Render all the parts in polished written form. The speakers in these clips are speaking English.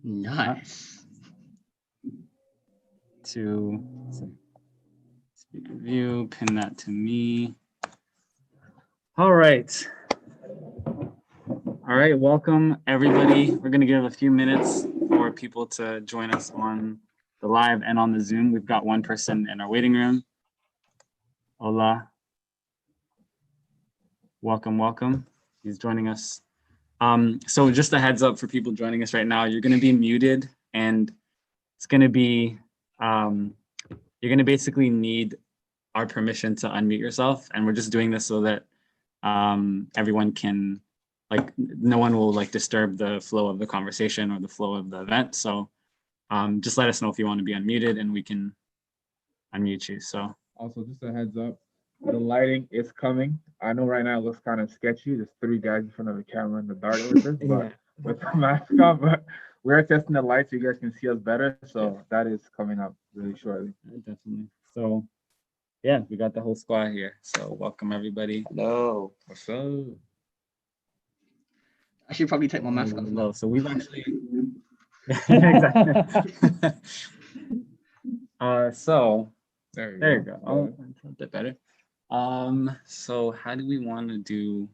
Nice. To speaker view, pin that to me. All right. All right, welcome everybody. We're gonna give a few minutes for people to join us on the live and on the Zoom. We've got one person in our waiting room. Hola. Welcome, welcome. He's joining us. So just a heads up for people joining us right now, you're gonna be muted and it's gonna be, you're gonna basically need our permission to unmute yourself. And we're just doing this so that everyone can, like, no one will like disturb the flow of the conversation or the flow of the event. So just let us know if you want to be unmuted and we can unmute you. So also, just a heads up, the lighting is coming. I know right now it looks kind of sketchy. There's 3 guys in front of the camera in the dark with us, but with the mask on, but we're testing the lights so you guys can see us better. So that is coming up really shortly. definitely. So yeah, we got the whole squad here. So welcome everybody. Hello. What's up? I should probably take my mask off. Hello. So we've actually exactly. So there you go. Oh, a bit better. So how do we want to do?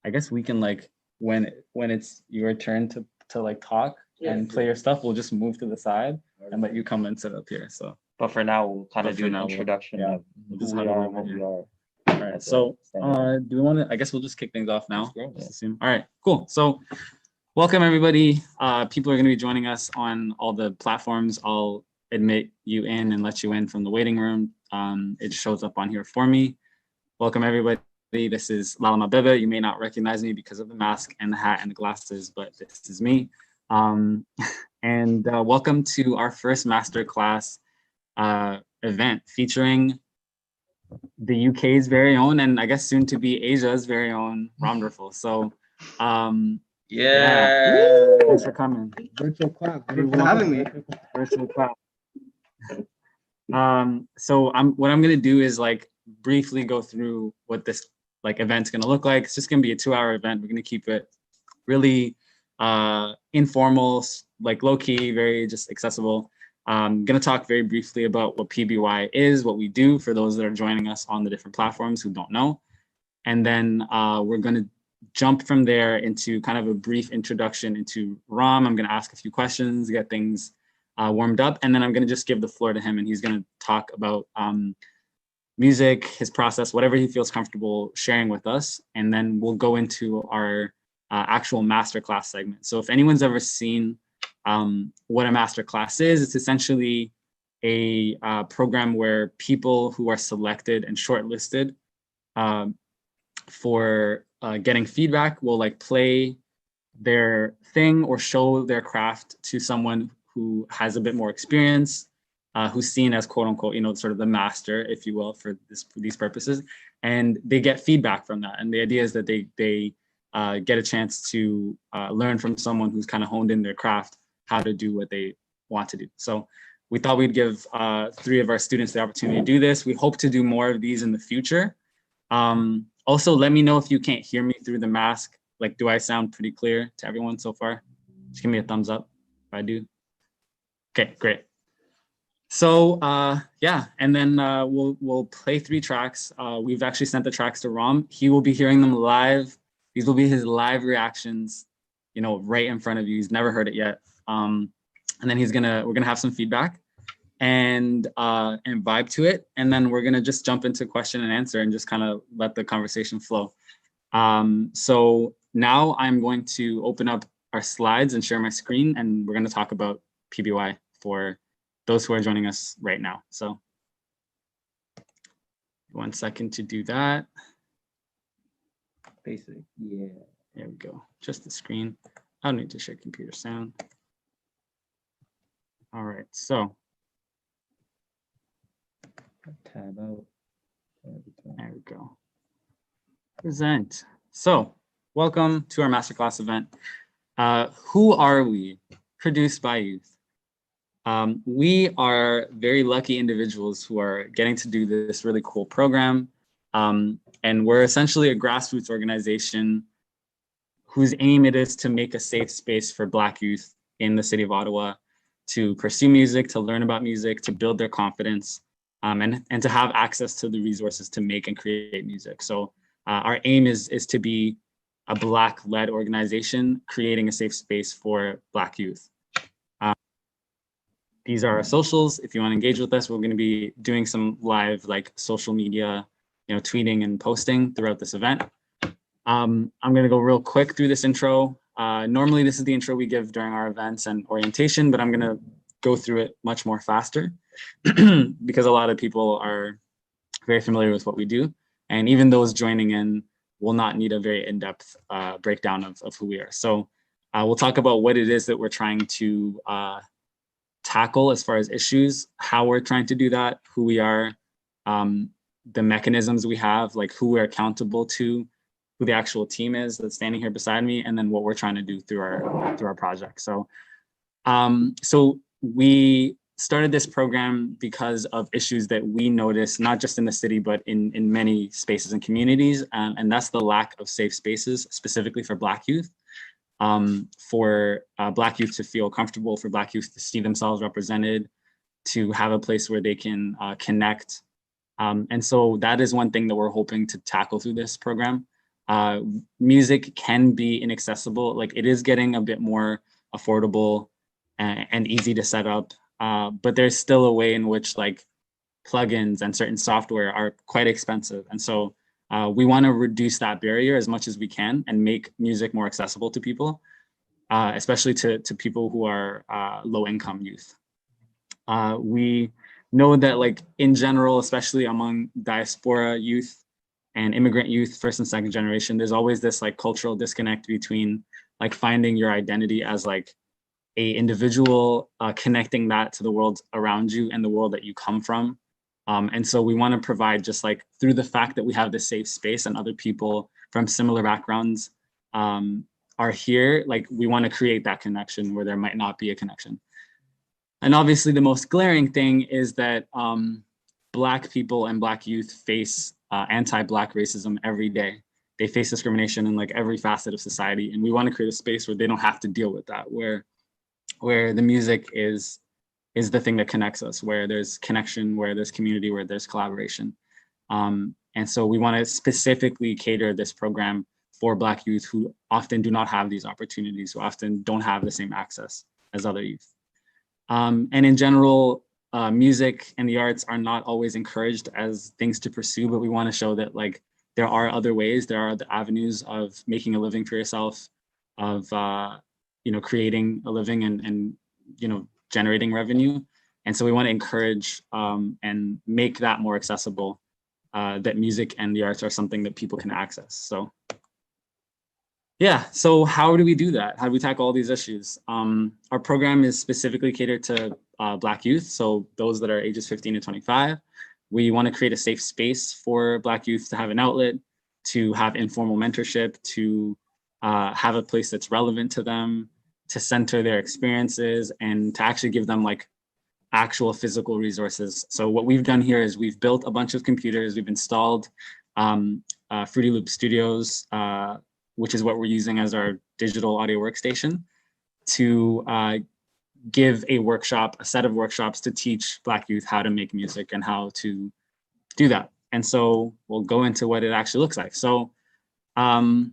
I guess we can, like, when it's your turn to like talk and play your stuff, we'll just move to the side and let you come and sit up here. So, but for now, we'll kind of do an introduction of we'll who we are and what we are. All right. So, do we want to? I guess we'll just kick things off now. Just assume. All right. Cool. So, welcome everybody. People are going to be joining us on all the platforms. I'll admit you in and let you in from the waiting room. It shows up on here for me. Welcome everybody. This is Lala Mabebe. You may not recognize me because of the mask and the hat and the glasses, but this is me. And welcome to our first masterclass event featuring the UK's very own, and I guess soon to be Asia's very own ROMderful. So yeah. Thanks for coming. Virtual clap. Thanks for having me. Virtual clap. So what I'm gonna do is like briefly go through what this like event's gonna look like. It's just gonna be a 2-hour event. We're gonna keep it really informal, like low-key, very just accessible. I'm gonna talk very briefly about what PBY is, what we do for those that are joining us on the different platforms who don't know. And then we're gonna jump from there into kind of a brief introduction into ROM. I'm gonna ask a few questions, get things warmed up, and then I'm gonna just give the floor to him and he's gonna talk about music, his process, whatever he feels comfortable sharing with us. And then we'll go into our actual masterclass segment. So if anyone's ever seen what a masterclass is, it's essentially a program where people who are selected and shortlisted for getting feedback will like play their thing or show their craft to someone who has a bit more experience, who's seen as quote unquote, you know, sort of the master, if you will, for these purposes. And they get feedback from that. And the idea is that they get a chance to learn from someone who's kind of honed in their craft how to do what they want to do. So we thought we'd give 3 of our students the opportunity to do this. We hope to do more of these in the future. Also, let me know if you can't hear me through the mask. Like, do I sound pretty clear to everyone so far? Just give me a thumbs up if I do. Okay, great. So yeah, and then we'll play 3 tracks. We've actually sent the tracks to Rom. He will be hearing them live. These will be his live reactions, you know, right in front of you. He's never heard it yet. And then we're gonna have some feedback and vibe to it. And then we're gonna just jump into question and answer and just kind of let the conversation flow. So now I'm going to open up our slides and share my screen, and we're gonna talk about PBY for those who are joining us right now. So 1 second to do that. Basic, yeah. There we go, just the screen. I don't need to share computer sound. All right, so. Tab out. There we go. Present. So welcome to our masterclass event. Who are we? Produced by youth. We are very lucky individuals who are getting to do this really cool program. And we're essentially a grassroots organization whose aim it is to make a safe space for Black youth in the city of Ottawa to pursue music, to learn about music, to build their confidence, and to have access to the resources to make and create music. So our aim is to be a Black-led organization creating a safe space for Black youth. These are our socials. If you want to engage with us, we're going to be doing some live like social media, tweeting and posting throughout this event. I'm going to go real quick through this intro. Normally, this is the intro we give during our events and orientation, but I'm going to go through it much more faster because a lot of people are very familiar with what we do. And even those joining in will not need a very in-depth breakdown of who we are. So we'll talk about what it is that we're trying to tackle as far as issues, how we're trying to do that, who we are, the mechanisms we have, like who we're accountable to, who the actual team is that's standing here beside me, and then what we're trying to do through our project. So, so we started this program because of issues that we noticed, not just in the city, but in many spaces and communities, and that's the lack of safe spaces, specifically for Black youth. For Black youth to feel comfortable, for Black youth to see themselves represented, to have a place where they can connect. And so that is one thing that we're hoping to tackle through this program. Music can be inaccessible, like it is getting a bit more affordable and easy to set up, but there's still a way in which like plugins and certain software are quite expensive. And so we want to reduce that barrier as much as we can and make music more accessible to people, especially to people who are low-income youth. We know that like in general, especially among diaspora youth and immigrant youth, first and second generation, there's always this like cultural disconnect between like finding your identity as like a individual, connecting that to the world around you and the world that you come from. And so we want to provide just like through the fact that we have this safe space and other people from similar backgrounds are here, like we want to create that connection where there might not be a connection. And obviously the most glaring thing is that Black people and Black youth face anti-Black racism every day. They face discrimination in like every facet of society. And we want to create a space where they don't have to deal with that, where the music is the thing that connects us, where there's connection, where there's community, where there's collaboration. And so we want to specifically cater this program for Black youth who often do not have these opportunities, who often don't have the same access as other youth. And in general, music and the arts are not always encouraged as things to pursue, but we want to show that like there are other ways, there are the avenues of making a living for yourself, of creating a living and generating revenue. And so we want to encourage and make that more accessible, that music and the arts are something that people can access. So yeah, so how do we do that? How do we tackle all these issues? Our program is specifically catered to Black youth, so those that are ages 15 to 25. We want to create a safe space for Black youth to have an outlet, to have informal mentorship, to have a place that's relevant to them, to center their experiences, and to actually give them like actual physical resources. So what we've done here is we've built a bunch of computers, we've installed Fruity Loop Studios, which is what we're using as our digital audio workstation, to give a set of workshops to teach Black youth how to make music and how to do that. And so we'll go into what it actually looks like. So our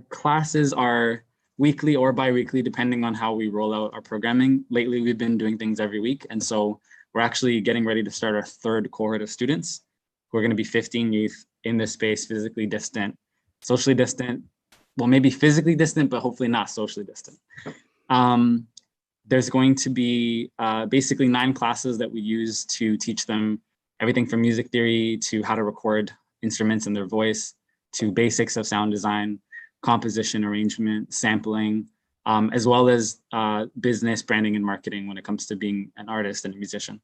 classes are weekly or bi-weekly, depending on how we roll out our programming. Lately, we've been doing things every week. And so we're actually getting ready to start our third cohort of students. We're going to be 15 youth in this space, physically distant, socially distant, well, maybe physically distant, but hopefully not socially distant. There's going to be basically 9 classes that we use to teach them everything from music theory to how to record instruments in their voice, to basics of sound design, composition, arrangement, sampling, as well as business, branding, and marketing when it comes to being an artist and a musician.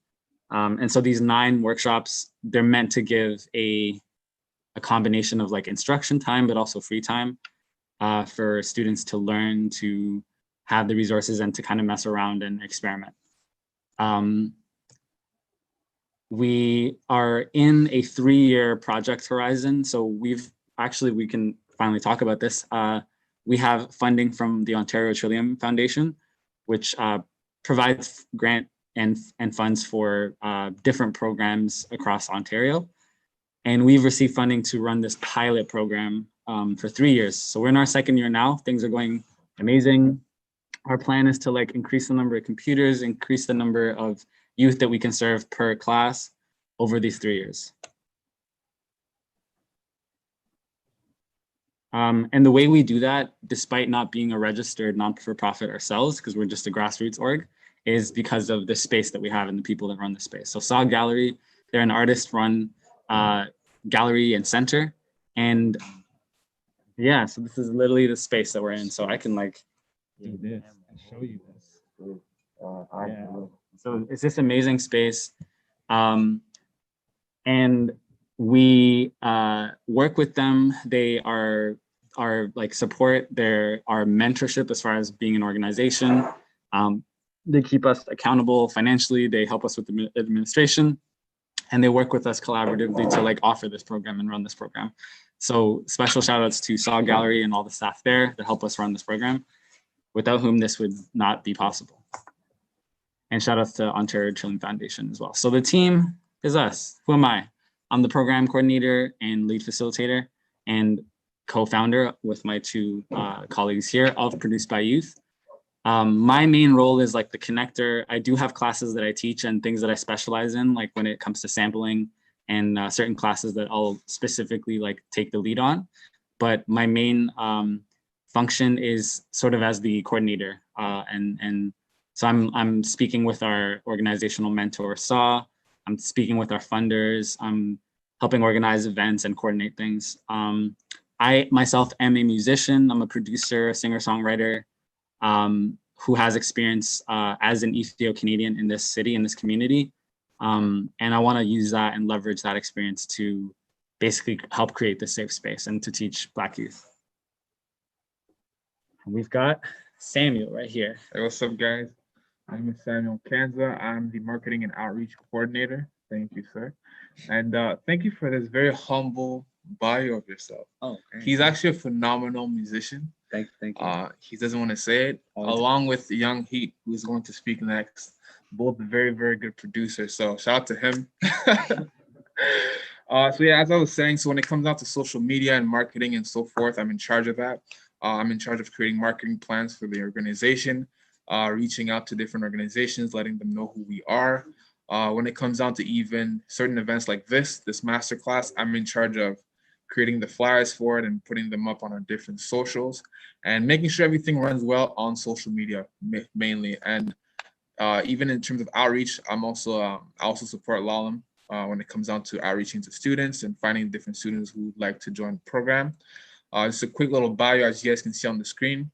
And so these 9 workshops, they're meant to give a combination of like instruction time, but also free time for students to learn, to have the resources and to kind of mess around and experiment. We are in a 3-year project horizon. So we can finally talk about this. We have funding from the Ontario Trillium Foundation, which provides grant and funds for different programs across Ontario. And we've received funding to run this pilot program for 3 years. So we're in our second year now. Things are going amazing. Our plan is to like increase the number of computers, increase the number of youth that we can serve per class over these 3 years. And the way we do that, despite not being a registered non-for-profit ourselves, because we're just a grassroots org, is because of the space that we have and the people that run the space. So Saw Gallery, they're an artist-run gallery and center. And yeah, so this is literally the space that we're in. So I can like do this and show you this. Yeah. So it's this amazing space. And we work with them. They are like support our mentorship as far as being an organization. They keep us accountable financially. They help us with the administration, and they work with us collaboratively to like offer this program and run this program. So special shout outs to Saw Gallery and all the staff there that help us run this program, without whom this would not be possible. And shout outs to Ontario Trillium Foundation as well. So the team is us. Who am I? I'm the program coordinator and lead facilitator and co-founder with my two colleagues here of Produced by Youth. My main role is like the connector. I do have classes that I teach and things that I specialize in, like when it comes to sampling and certain classes that I'll specifically like take the lead on. But my main function is sort of as the coordinator. And so I'm speaking with our organizational mentor, Saw. I'm speaking with our funders. I'm helping organize events and coordinate things. I myself am a musician. I'm a producer, singer-songwriter who has experience as an Ethio-Canadian in this city, in this community. And I want to use that and leverage that experience to basically help create this safe space and to teach Black youth. And we've got Samuel right here. Hey, what's up, guys? My name is Samuel Kanza. I'm the marketing and outreach coordinator. Thank you, sir. And thank you for this very humble bio of yourself. Oh, he's actually a phenomenal musician. thank you. He doesn't want to say it, along with Young Heat, who is going to speak next. Both very, very good producers. So shout out to him. So yeah, as I was saying, so when it comes down to social media and marketing and so forth, I'm in charge of that. I'm in charge of creating marketing plans for the organization, reaching out to different organizations, letting them know who we are. When it comes down to even certain events like this masterclass, I'm in charge of creating the flyers for it and putting them up on our different socials and making sure everything runs well on social media mainly. And even in terms of outreach, I also support Lalam when it comes down to outreaching to students and finding different students who would like to join the program. Just a quick little bio, as you guys can see on the screen.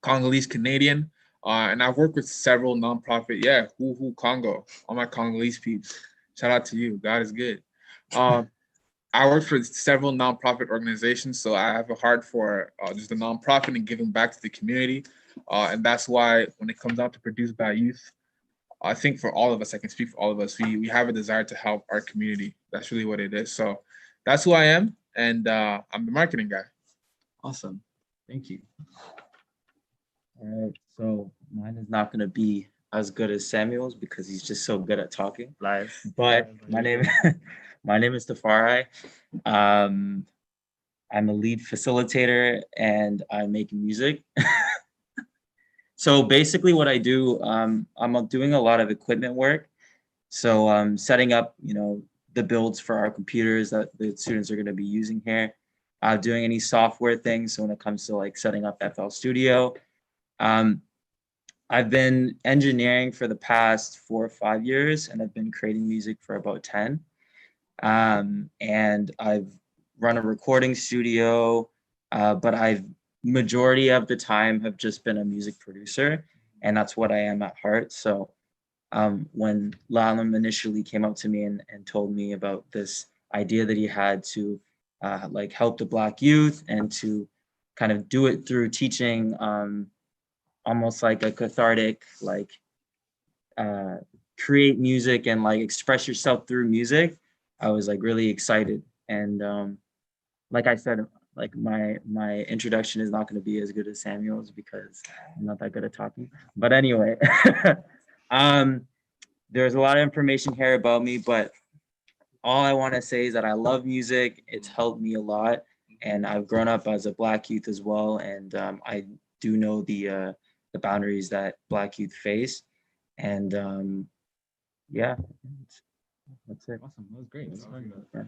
Congolese Canadian, and I've worked with several nonprofit. Yeah, Who Congo, all my Congolese peeps. Shout out to you. God is good. I worked for several nonprofit organizations, so I have a heart for just the nonprofit and giving back to the community. And that's why when it comes down to Produced by Youth, I think for all of us, I can speak for all of us, we have a desire to help our community. That's really what it is. So that's who I am, and I'm the marketing guy. Awesome. Thank you. All right, so mine is not going to be as good as Samuel's because he's just so good at talking. Live. But my name is Tafari. I'm a lead facilitator and I make music. So basically what I do, I'm doing a lot of equipment work. So I'm setting up, the builds for our computers that the students are going to be using here. Doing any software things. So when it comes to like setting up FL Studio, I've been engineering for the past 4 or 5 years, and I've been creating music for about 10. And I've run a recording studio, but majority of the time have just been a music producer, and that's what I am at heart. So when Lalam initially came up to me and told me about this idea that he had to like help the Black youth and to kind of do it through teaching, almost like a cathartic, like create music and like express yourself through music, I was like really excited. And like I said, like my introduction is not going to be as good as Samuel's because I'm not that good at talking. But anyway, there's a lot of information here about me, but all I want to say is that I love music. It's helped me a lot, and I've grown up as a Black youth as well, and I do know the boundaries that Black youth face, and yeah, that's it. Awesome. That was great. Yeah.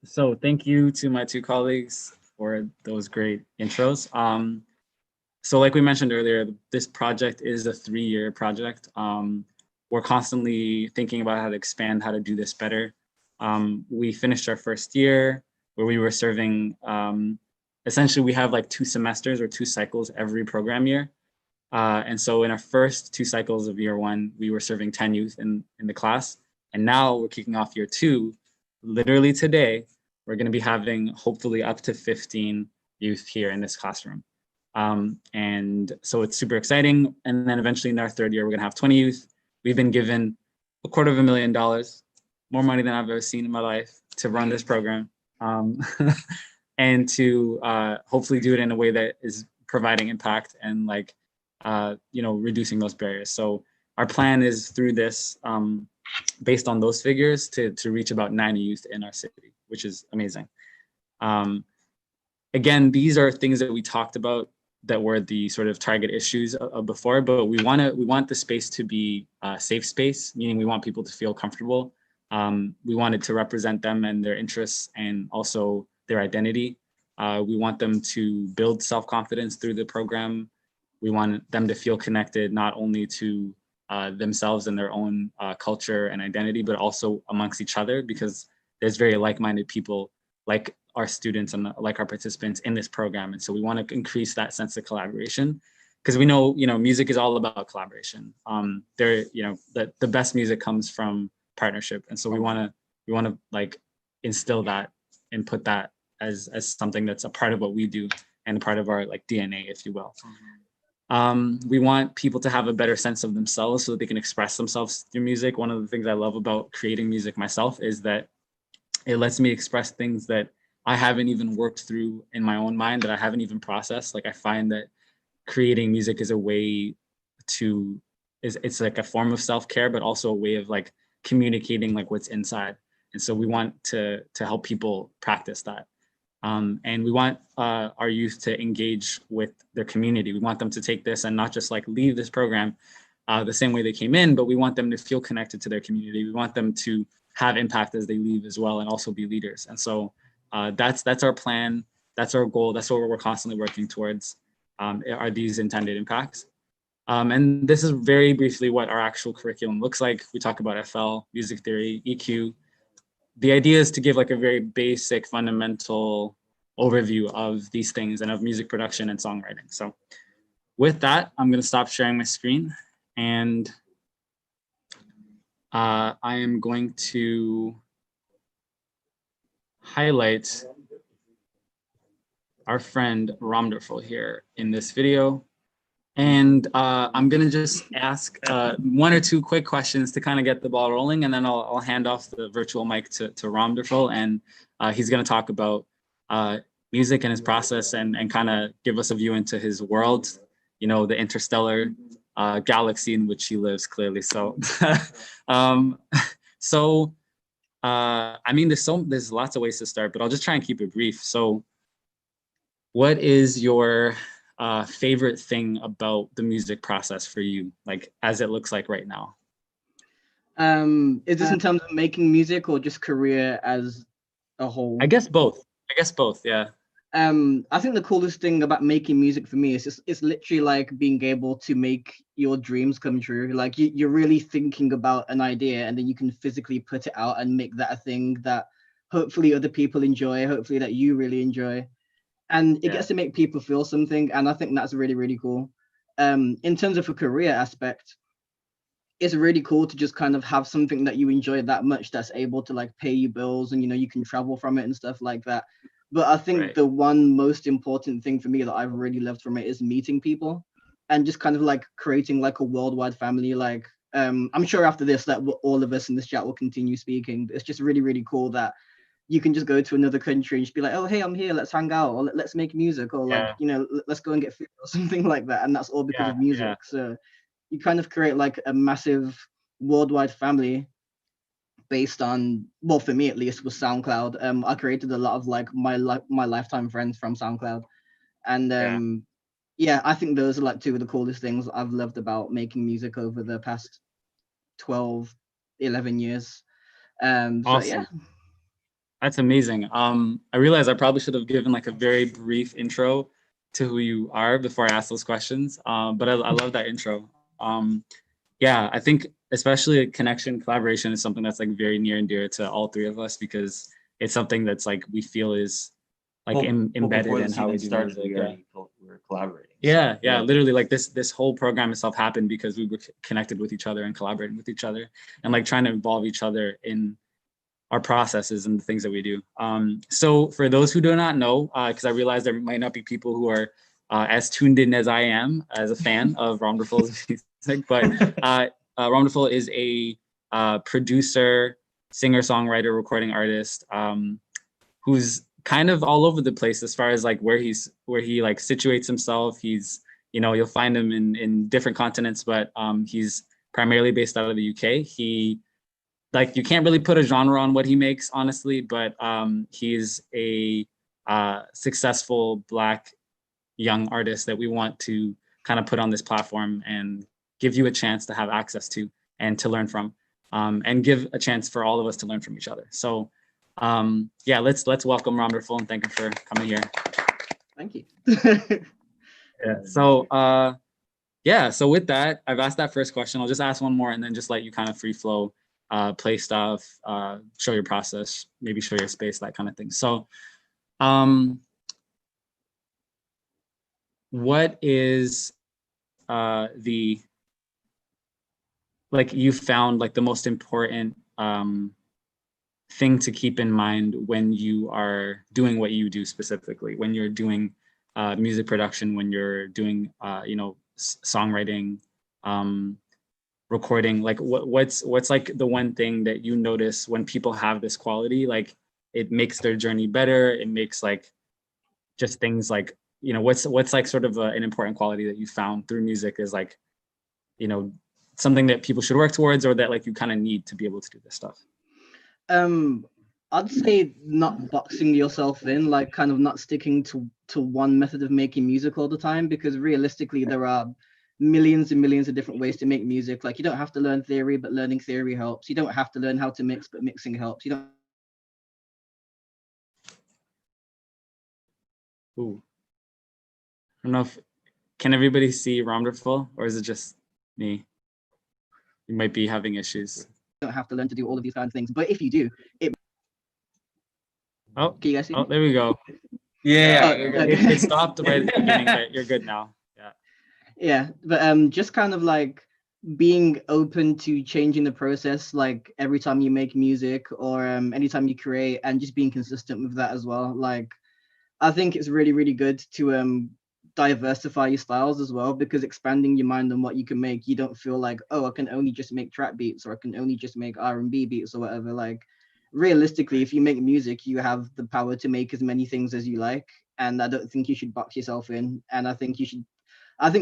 So thank you to my two colleagues for those great intros. So like we mentioned earlier, this project is a 3-year project. We're constantly thinking about how to expand, how to do this better. We finished our first year where we were serving, essentially we have like 2 semesters or 2 cycles every program year. And so in our first 2 cycles of year 1, we were serving 10 youth in the class. And now we're kicking off year 2. Literally today, we're going to be having hopefully up to 15 youth here in this classroom. And so it's super exciting. And then eventually in our 3rd year, we're going to have 20 youth. We've been given $250,000, more money than I've ever seen in my life, to run this program, and to hopefully do it in a way that is providing impact and like, reducing those barriers. So our plan is through this, based on those figures, to reach about 90 youth in our city, which is amazing. Again, these are things that we talked about that were the sort of target issues of before, but we want the space to be a safe space, meaning we want people to feel comfortable. We want it to represent them and their interests and also their identity. We want them to build self-confidence through the program. We want them to feel connected not only to themselves and their own culture and identity, but also amongst each other, because there's very like-minded people like our students and like our participants in this program. And so we want to increase that sense of collaboration, because we know, music is all about collaboration. The best music comes from partnership. And so we want to like instill that and put that as something that's a part of what we do and a part of our like DNA, if you will. We want people to have a better sense of themselves so that they can express themselves through music. One of the things I love about creating music myself is that it lets me express things that I haven't even worked through in my own mind, that I haven't even processed. Like I find that creating music is a way to, it's like a form of self-care, but also a way of like communicating like what's inside. And so we want to help people practice that. And we want our youth to engage with their community. We want them to take this and not just like leave this program the same way they came in, but we want them to feel connected to their community. We want them to have impact as they leave as well and also be leaders. And so that's our plan. That's our goal. That's what we're constantly working towards, are these intended impacts. And this is very briefly what our actual curriculum looks like. We talk about FL, music theory, EQ. The idea is to give like a very basic fundamental overview of these things and of music production and songwriting. So with that, I'm going to stop sharing my screen, and I am going to highlight our friend ROMderful here in this video. And I'm gonna just ask 1 or 2 quick questions to kind of get the ball rolling, and then I'll hand off the virtual mic to ROMderful, and he's gonna talk about music and his process and kind of give us a view into his world, the interstellar galaxy in which he lives, clearly. So, I mean, there's lots of ways to start, but I'll just try and keep it brief. So what is your favorite thing about the music process for you, like as it looks like right now? Is this in terms of making music or just career as a whole? I guess both. Yeah. I think the coolest thing about making music for me is it's literally like being able to make your dreams come true. Like you're really thinking about an idea, and then you can physically put it out and make that a thing that hopefully other people enjoy, hopefully that you really enjoy. And it gets to make people feel something, and I think that's really, really cool. In terms of a career aspect, it's really cool to just kind of have something that you enjoy that much that's able to like pay you bills, and you can travel from it and stuff like that. But I think the one most important thing for me that I've really loved from it is meeting people and just kind of like creating like a worldwide family. Like I'm sure after this that all of us in this chat will continue speaking. It's just really, really cool that you can just go to another country and just be like, oh, hey, I'm here, let's hang out, or let's make music, or like, you know, let's go and get food or something like that. And that's all because of music. So you kind of create like a massive worldwide family based on, well, for me at least, was SoundCloud. I created a lot of like my lifetime friends from SoundCloud. And yeah, I think those are like two of the coolest things I've loved about making music over the past 12, 11 years. Awesome. So yeah. That's amazing. I realized I probably should have given like a very brief intro to who you are before I ask those questions. But I love that intro. Yeah, I think especially connection, collaboration is something that's like very near and dear to all three of us, because it's something that's like we feel is like embedded in how we do music. We're collaborating. Yeah, yeah, literally like this whole program itself happened because we were connected with each other and collaborating with each other and like trying to involve each other in our processes and the things that we do. So for those who do not know, because I realize there might not be people who are as tuned in as I am as a fan of ROMderful's music, but ROMderful is a producer, singer, songwriter, recording artist who's kind of all over the place as far as like where he like situates himself. He's, you know, you'll find him in different continents, but he's primarily based out of the UK. He, like, you can't really put a genre on what he makes, honestly, but he's a successful Black young artist that we want to kind of put on this platform and give you a chance to have access to and to learn from, and give a chance for all of us to learn from each other. So yeah, let's welcome ROMderful and thank him for coming here. Thank you. Yeah. So yeah, so with that, I've asked that first question. I'll just ask one more and then just let you kind of free flow, play stuff, show your process, maybe show your space, that kind of thing. So what is the, like, you found like the most important thing to keep in mind when you are doing what you do specifically, when you're doing music production, when you're doing you know, songwriting, recording, like what's like the one thing that you notice when people have this quality, like it makes their journey better, it makes like just things like, you know, what's like sort of an important quality that you found through music is like, you know, something that people should work towards or that like you kind of need to be able to do this stuff? I'd say not boxing yourself in, like kind of not sticking to one method of making music all the time, because realistically there are millions and millions of different ways to make music. Like, you don't have to learn theory, but learning theory helps. You don't have to learn how to mix, but mixing helps. You don't. Ooh. I don't know if, can everybody see ROMderful or is it just me? You might be having issues. You don't have to learn to do all of these kind of things, but if you do, it. Oh, can you guys see? Oh, there we go. Yeah, It stopped right at the beginning, but you're good now. Yeah. Yeah, but just kind of like being open to changing the process, like every time you make music or anytime you create, and just being consistent with that as well. Like, I think it's really, really good to diversify your styles as well, because expanding your mind on what you can make, you don't feel like, oh, I can only just make trap beats, or I can only just make R&B beats or whatever. Like, realistically, if you make music, you have the power to make as many things as you like, and I don't think you should box yourself in. And I think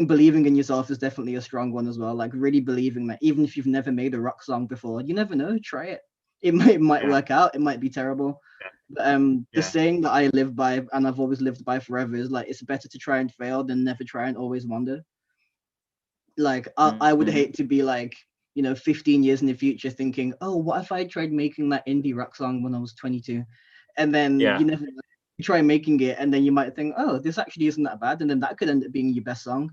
believing in yourself is definitely a strong one as well. Like, really believing that even if you've never made a rock song before, you never know, try it. It might work out, it might be terrible. But the saying that I live by, and I've always lived by forever, is like, it's better to try and fail than never try and always wonder. Like, I would hate to be like, you know, 15 years in the future thinking, oh, what if I tried making that indie rock song when I was 22? And then you never try making it, and then you might think, oh, this actually isn't that bad, and then that could end up being your best song,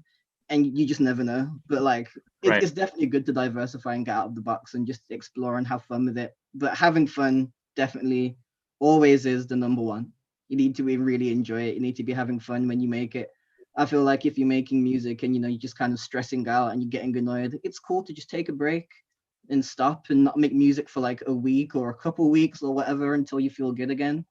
and you just never know. But like, it's definitely good to diversify and get out of the box and just explore and have fun with it. But having fun definitely always is the number one. You need to really enjoy it. You need to be having fun when you make it. I feel like if you're making music and, you know, you're just kind of stressing out and you're getting annoyed, it's cool to just take a break and stop and not make music for like a week or a couple weeks or whatever until you feel good again.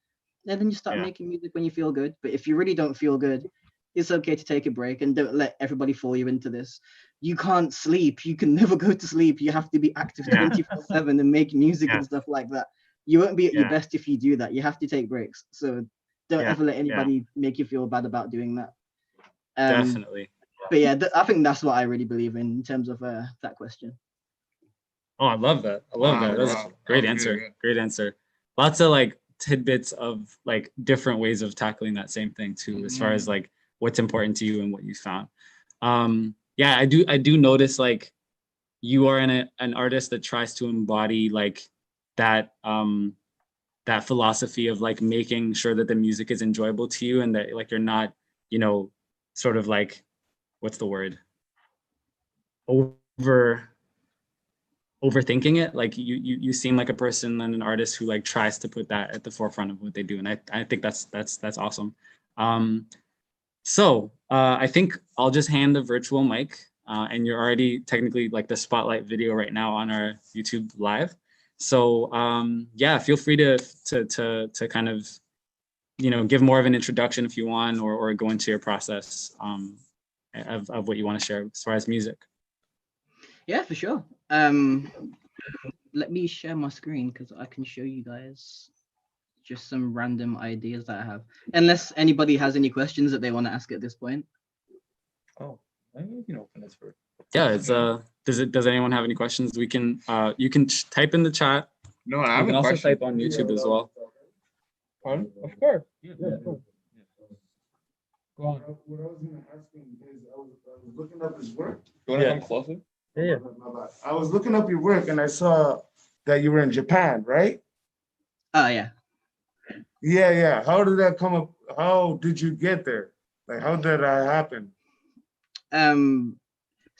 And then you start making music when you feel good. But if you really don't feel good, it's okay to take a break, and don't let everybody fool you into this. You can't sleep. You can never go to sleep. You have to be active 24/7 and make music and stuff like that. you won't be at your Yeah. best if you do that. You have to take breaks. So don't Yeah, ever let yeah. anybody make you feel bad about doing that. Definitely. But yeah, I think that's what I really believe in terms of that question. Oh, I love that. I love that. That's a great answer. Great answer. Lots of like tidbits of like different ways of tackling that same thing too, as far as like what's important to you and what you found. Yeah, I do notice like you are an artist that tries to embody like that that philosophy of like making sure that the music is enjoyable to you and that like you're not, you know, sort of like, what's the word? Overthinking it. Like you seem like a person and an artist who like tries to put that at the forefront of what they do. And I think that's awesome. So I think I'll just hand the virtual mic and you're already technically like the spotlight video right now on our YouTube live. So yeah, feel free to kind of, you know, give more of an introduction if you want, or go into your process of what you want to share as far as music. Yeah, for sure. Let me share my screen because I can show you guys just some random ideas that I have. Unless anybody has any questions that they want to ask at this point. Oh, you can open this for. Yeah, it's does anyone have any questions? We can you can type in the chat. No, I have You can a also question. type on YouTube as well. Pardon? Of course. Yeah. Go on. What I was going to ask him is I was looking up his work. You want to come closer? Yeah. I was looking up your work and I saw that you were in Japan, right? Oh, yeah. Yeah. How did that come up? How did you get there? Like, how did that happen?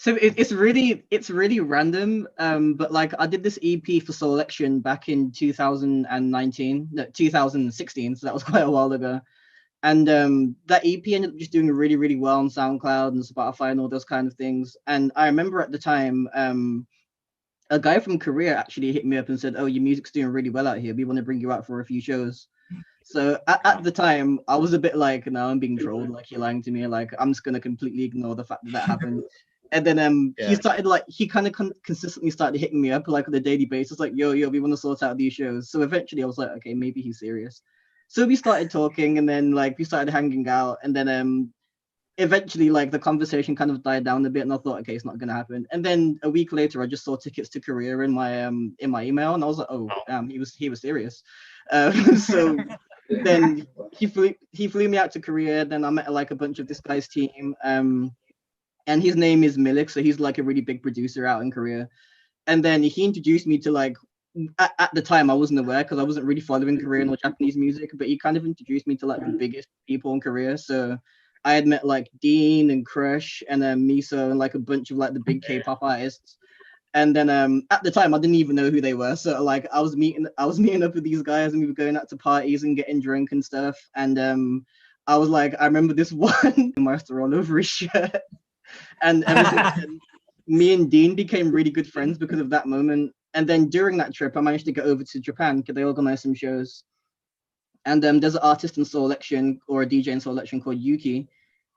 So it's really random. But like I did this EP for Selection back in 2019, no, 2016. So that was quite a while ago. And that EP ended up just doing really, really well on SoundCloud and Spotify and all those kind of things. And I remember at the time, a guy from Korea actually hit me up and said, "Oh, your music's doing really well out here. We want to bring you out for a few shows." So at the time, I was a bit like, "No, I'm being trolled. Like you're lying to me. Like I'm just gonna completely ignore the fact that that happened." And then he started like he kind of consistently started hitting me up like on a daily basis, like, "Yo, we want to sort out these shows." So eventually, I was like, "Okay, maybe he's serious." So we started talking, and then like we started hanging out, and then eventually like the conversation kind of died down a bit, and I thought, okay, it's not gonna happen. And then a week later, I just saw tickets to Korea in my email, and I was like, "Oh, he was serious." So then he flew me out to Korea. Then I met like a bunch of this guy's team, and his name is Milik, so he's like a really big producer out in Korea. And then he introduced me to like at the time I wasn't aware because I wasn't really following Korean or Japanese music, but he kind of introduced me to like the biggest people in Korea. So I had met like Dean and Crush and Miso and like a bunch of like the big K-pop artists. And then at the time I didn't even know who they were. So like I was meeting up with these guys and we were going out to parties and getting drunk and stuff. And I was like, I remember this one master all over his shirt. And ever since then, me and Dean became really good friends because of that moment. And then during that trip, I managed to get over to Japan because they organized some shows. And there's an artist in Selection or a DJ in Selection called Yuki,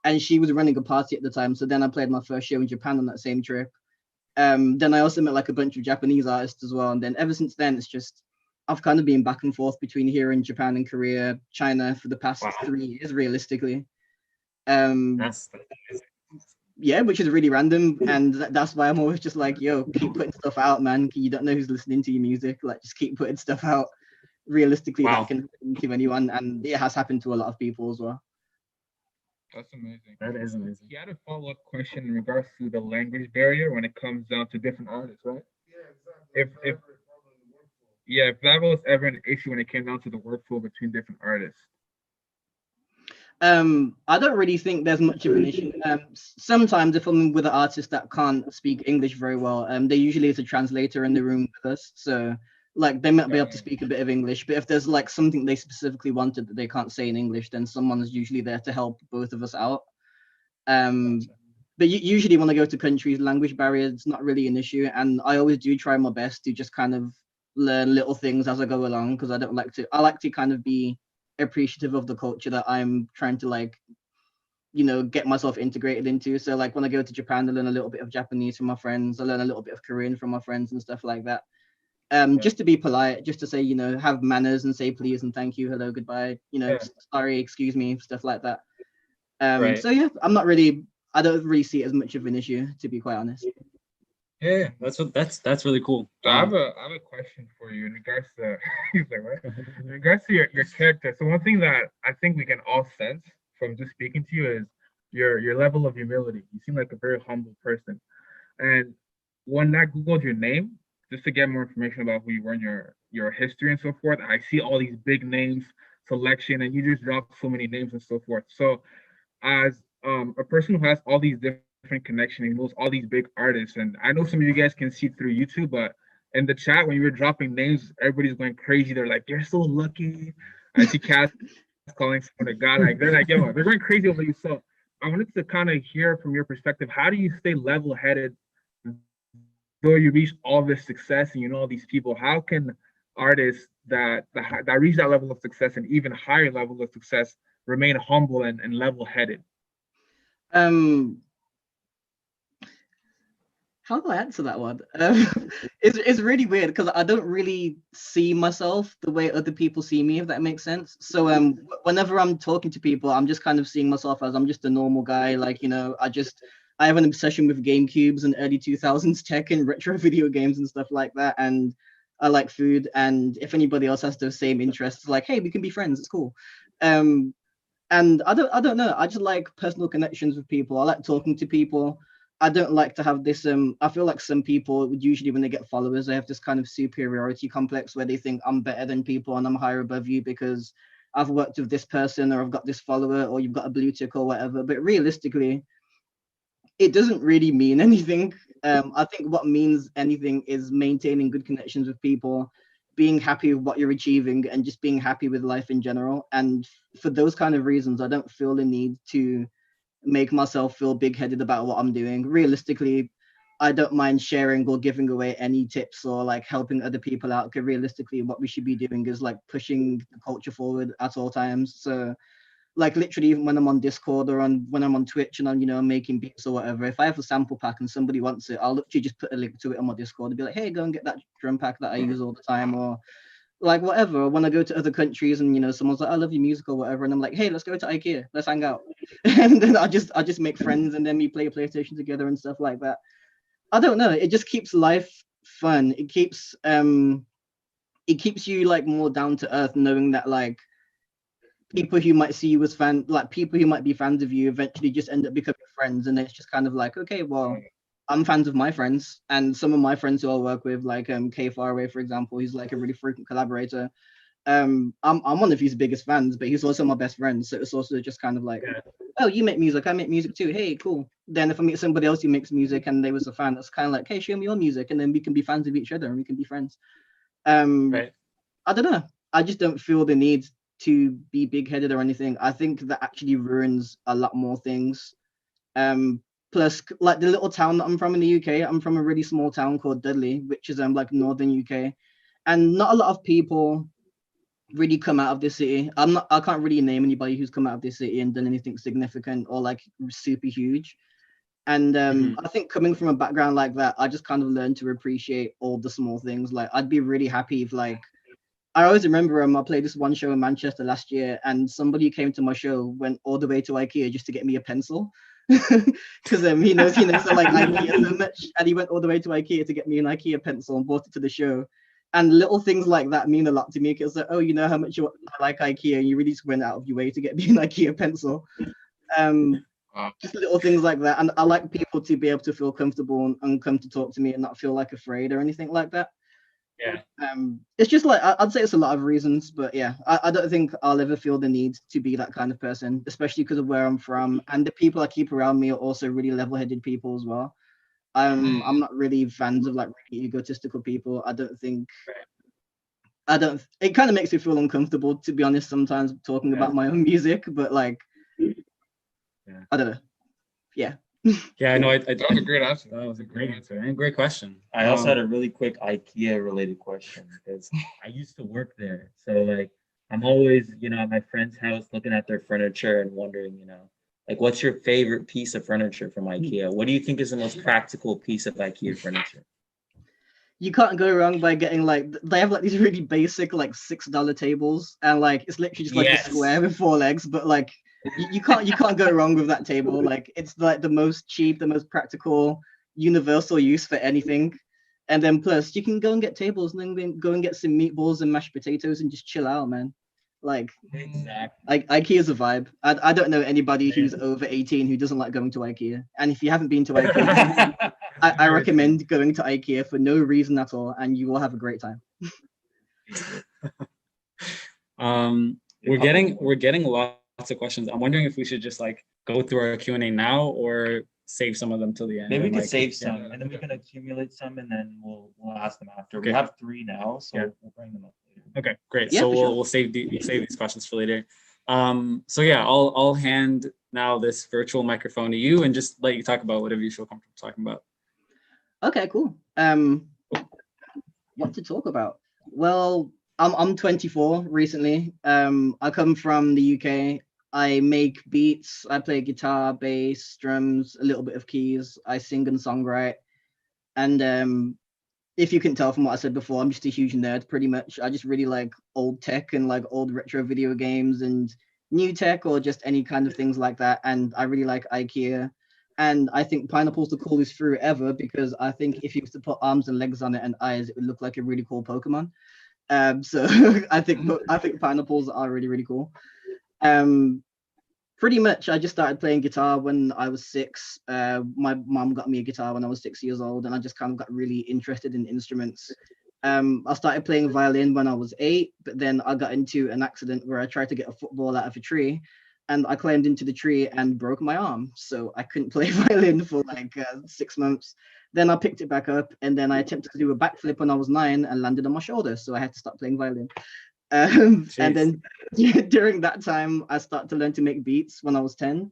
and she was running a party at the time. So then I played my first show in Japan on that same trip. Then I also met like a bunch of Japanese artists as well. And then ever since then, it's just I've kind of been back and forth between here in Japan and Korea, China for the past 3 years, realistically. That's Yeah, which is really random, and that's why I'm always just like, "Yo, keep putting stuff out, man. You don't know who's listening to your music. Like, just keep putting stuff out." Realistically, that can happen to anyone, and it has happened to a lot of people as well. That's amazing. That is amazing. You had a follow-up question in regards to the language barrier when it comes down to different artists, right? Yeah, exactly. If that was ever an issue when it came down to the workflow between different artists. I don't really think there's much of an issue. Sometimes if I'm with an artist that can't speak English very well, there usually is a translator in the room with us. So like they might be able to speak a bit of English, but if there's like something they specifically wanted that they can't say in English, then someone's usually there to help both of us out. But usually when I go to countries, language barrier is not really an issue. And I always do try my best to just kind of learn little things as I go along, because I like to kind of be appreciative of the culture that I'm trying to like, get myself integrated into. So like when I go to Japan, I learn a little bit of Japanese from my friends. I learn a little bit of Korean from my friends and stuff like that. just to be polite, just to say, you know, have manners and say please and thank you, hello, goodbye, you know, sorry, excuse me, stuff like that. Right. So yeah, I don't really see it as much of an issue, to be quite honest. Yeah, that's really cool. So I have a question for you in regards to he's like, what? In regards to your character. So one thing that I think we can all sense from just speaking to you is your level of humility. You seem like a very humble person. And when I Googled your name, just to get more information about who you were and your history and so forth, I see all these big names selection, and you just dropped so many names and so forth. So as a person who has all these different connections and knows all these big artists, and I know some of you guys can see through YouTube, but in the chat when you were dropping names, everybody's going crazy. They're like, "You're so lucky." I see Cass calling someone a god. Like they're like, "Yo," they're going crazy over you. So I wanted to kind of hear from your perspective, how do you stay level-headed though you reach all this success and you know all these people? How can artists that reach that level of success and even higher level of success remain humble and level-headed? How do I answer that one? It's really weird because I don't really see myself the way other people see me, if that makes sense. So whenever I'm talking to people, I'm just kind of seeing myself as I'm just a normal guy. Like, you know, I have an obsession with GameCubes and early 2000s tech and retro video games and stuff like that. And I like food. And if anybody else has those same interests, like, hey, we can be friends. It's cool. And I don't know. I just like personal connections with people. I like talking to people. I don't like to have this. I feel like some people would usually, when they get followers, they have this kind of superiority complex where they think I'm better than people and I'm higher above you because I've worked with this person or I've got this follower or you've got a blue tick or whatever. But realistically, it doesn't really mean anything. I think what means anything is maintaining good connections with people, being happy with what you're achieving, and just being happy with life in general. And for those kind of reasons, I don't feel the need to make myself feel big-headed about what I'm doing. Realistically, I don't mind sharing or giving away any tips or like helping other people out. Because realistically, what we should be doing is like pushing the culture forward at all times. So like literally even when I'm on Discord or when I'm on Twitch and I'm, you know, making beats or whatever, if I have a sample pack and somebody wants it, I'll literally just put a link to it on my Discord and be like, hey, go and get that drum pack that I use all the time, or like whatever. When I go to other countries and, you know, someone's like, I love your music or whatever, and I'm like, hey, let's go to IKEA, let's hang out. And then I just make friends and then we play PlayStation together and stuff like that. I don't know, it just keeps life fun. It keeps you like more down to earth, knowing that like people who might see you as people who might be fans of you eventually just end up becoming friends. And it's just kind of like, okay, well, I'm fans of my friends, and some of my friends who I work with, like K Faraway, for example, he's like a really frequent collaborator. I'm one of his biggest fans, but he's also my best friend. So it's also just kind of like, oh, you make music, I make music too. Hey, cool. Then if I meet somebody else who makes music and they was a fan, that's kind of like, hey, show me your music, and then we can be fans of each other and we can be friends. Right. I don't know. I just don't feel the need to be big-headed or anything. I think that actually ruins a lot more things. Plus, like the little town that I'm from in the UK, I'm from a really small town called Dudley, which is like northern UK, and not a lot of people really come out of this city. I can't really name anybody who's come out of this city and done anything significant or like super huge. And I think coming from a background like that, I just kind of learned to appreciate all the small things. Like I'd be really happy if like, I always remember I played this one show in Manchester last year, and somebody who came to my show went all the way to IKEA just to get me a pencil. Because he knows I like IKEA so much, and he went all the way to IKEA to get me an IKEA pencil and brought it to the show. And little things like that mean a lot to me, because like, oh, you know how much I like IKEA, and you really just went out of your way to get me an IKEA pencil. Just little things like that. And I like people to be able to feel comfortable and come to talk to me and not feel like afraid or anything like that. Yeah. It's just like, I'd say it's a lot of reasons, but yeah, I don't think I'll ever feel the need to be that kind of person, especially because of where I'm from, and the people I keep around me are also really level-headed people as well. I'm not really fans of like really egotistical people. It kind of makes me feel uncomfortable, to be honest, sometimes talking about my own music, but like, I don't know. Yeah. Yeah, no, that was a great answer. That was a great answer and great question. I also had a really quick IKEA related question, because I used to work there. So like I'm always, at my friend's house looking at their furniture and wondering, like what's your favorite piece of furniture from IKEA? What do you think is the most practical piece of IKEA furniture? you can't go wrong by getting like they have like these really basic like $6 tables, and like it's literally just like Yes. a square with 4 legs, but like you can't go wrong with that table. Like it's like the most cheap, the most practical, universal use for anything. And then plus you can go and get tables and then go and get some meatballs and mashed potatoes and just chill out, man. Like Exactly. IKEA's a vibe. I don't know anybody who's over 18 who doesn't like going to IKEA. And if you haven't been to IKEA, I recommend going to IKEA for no reason at all, and you will have a great time. We're getting lots of questions. I'm wondering if we should just like go through our Q&A now or save some of them till the end. Maybe we and, can like, save some, and then we can accumulate some, and then we'll ask them after. Okay. We have 3 now, so Yeah. we'll bring them up later. Okay, great. Yeah, So for sure. we'll save these questions for later. So yeah, I'll hand now this virtual microphone to you and just let you talk about whatever you feel comfortable talking about. Okay, cool. What to talk about? Well, I'm 24 recently. I come from the UK. I make beats. I play guitar, bass, drums, a little bit of keys. I sing and songwrite. And if you can tell from what I said before, I'm just a huge nerd, pretty much. I just really like old tech and like old retro video games and new tech or just any kind of things like that. And I really like IKEA. And I think Pineapple's the coolest fruit ever because I think if you was to put arms and legs on it and eyes, it would look like a really cool Pokemon. So I think pineapples are really, really cool. Pretty much I just started playing guitar when I was 6. My mom got me a guitar when I was 6 years old, and I just kind of got really interested in instruments. I started playing violin when I was 8, but then I got into an accident where I tried to get a football out of a tree, and I climbed into the tree and broke my arm. So I couldn't play violin for like 6 months. Then I picked it back up, and then I attempted to do a backflip when I was 9 and landed on my shoulder. So I had to stop playing violin. And then during that time, I started to learn to make beats when I was 10.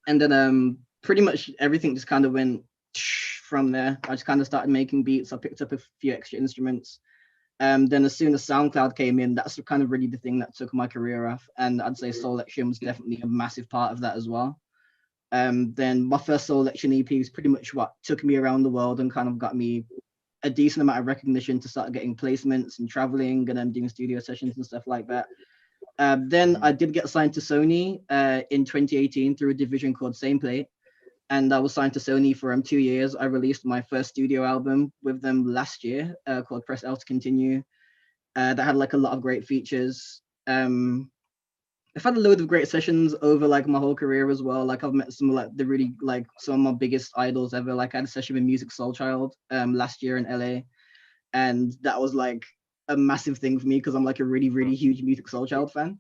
And then pretty much everything just kind of went from there. I just kind of started making beats. I picked up a few extra instruments. Then as soon as SoundCloud came in, that's kind of really the thing that took my career off. And I'd say Soul Lection was definitely a massive part of that as well. Then my first Soul Lection EP was pretty much what took me around the world and kind of got me a decent amount of recognition to start getting placements and traveling and then doing studio sessions and stuff like that. Then I did get signed to Sony in 2018 through a division called Sameplate. And I was signed to Sony for 2 years. I released my first studio album with them last year called Press L to Continue. That had like a lot of great features. I've had a load of great sessions over like my whole career as well. Like I've met some like the really like some of my biggest idols ever. Like I had a session with Music Soul Child last year in LA, and that was like a massive thing for me because I'm like a really, really huge Music Soul Child fan.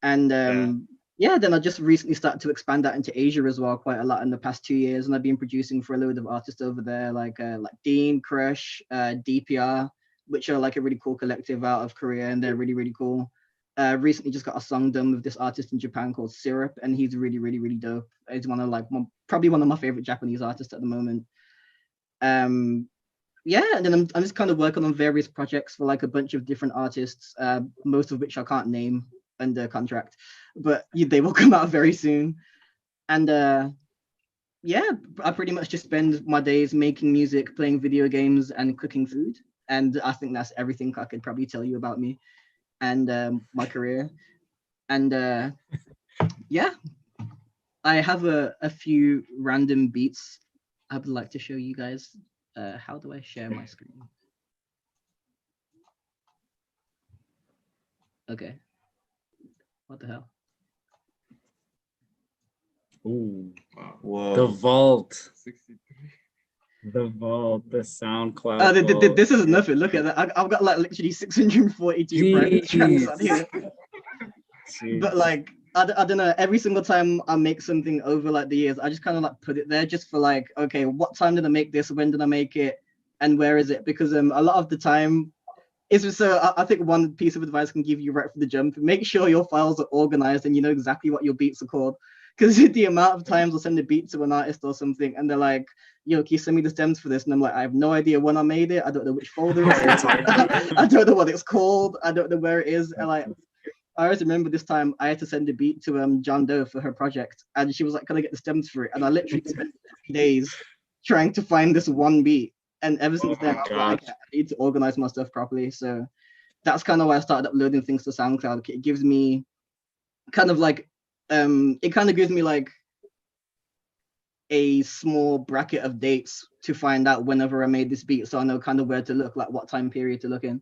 And yeah, then I just recently started to expand that into Asia as well quite a lot in the past 2 years, and I've been producing for a load of artists over there like Dean, Crush, DPR, which are like a really cool collective out of Korea, and they're really, really cool. Recently just got a song done with this artist in Japan called Syrup, and he's really, really, really dope. He's one of like probably one of my favorite Japanese artists at the moment. Yeah, and then I'm just kind of working on various projects for like a bunch of different artists, most of which I can't name under contract, but they will come out very soon. And yeah, I pretty much just spend my days making music, playing video games, and cooking food. And I think that's everything I could probably tell you about me and my career. And yeah, I have a few random beats I would like to show you guys. How do I share my screen? Okay. What the hell? Ooh, Whoa. the vault. 63. The vault, the SoundCloud. Vault. This is nothing. Look at that. I've got like literally 642 private tracks on here. Jeez. But like, I don't know. Every single time I make something over like the years, I just kind of like put it there just for like, okay, what time did I make this? When did I make it? And where is it? Because a lot of the time, it's just I think one piece of advice I can give you right from the jump: make sure your files are organized and you know exactly what your beats are called. Because the amount of times I'll send a beat to an artist or something, and they're like, "Yo, can you send me the stems for this?" And I'm like, "I have no idea when I made it. I don't know which folder it's in. I don't know what it's called. I don't know where it is." And like, I always remember this time I had to send a beat to John Doe for her project, and she was like, "Can I get the stems for it?" And I literally spent 3 days trying to find this one beat. And ever since then, I was like, gosh. I need to organize my stuff properly. So that's kind of why I started uploading things to SoundCloud. It gives me kind of like, it kind of gives me like a small bracket of dates to find out whenever I made this beat, so I know kind of where to look, like what time period to look in.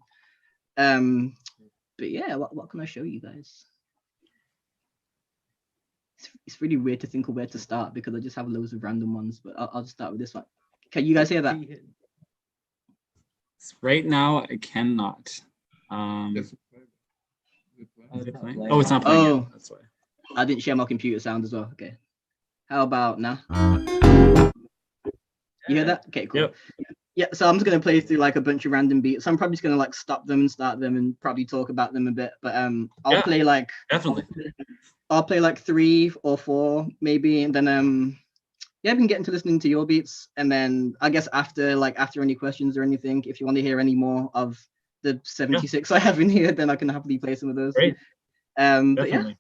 But yeah, what can I show you guys? It's really weird to think of where to start because I just have loads of random ones, but I'll just start with this one. Can you guys hear that? Right now, I cannot. Yes. Is it playing? Oh, it's not playing Oh. yet. That's why. I didn't share my computer sound as well. Okay. How about now? You hear that? Okay, cool. Yep. Yeah, so I'm just gonna play through like a bunch of random beats. I'm probably just gonna like stop them and start them and probably talk about them a bit. But I'll play like Definitely. I'll play like 3 or 4 maybe, and then yeah, we can get into listening to your beats, and then I guess after any questions or anything, if you want to hear any more of the 76 I have in here, then I can happily play some of those. Great. But yeah. Definitely.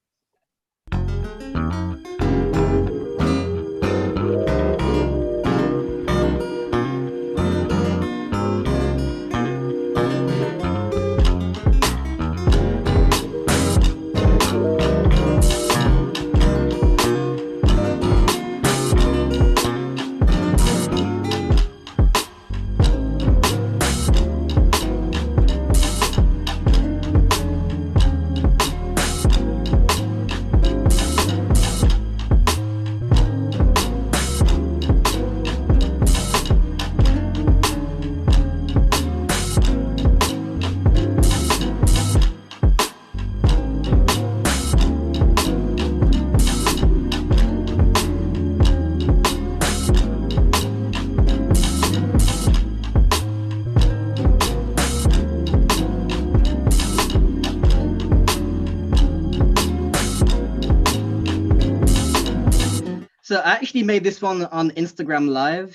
So I actually made this one on Instagram Live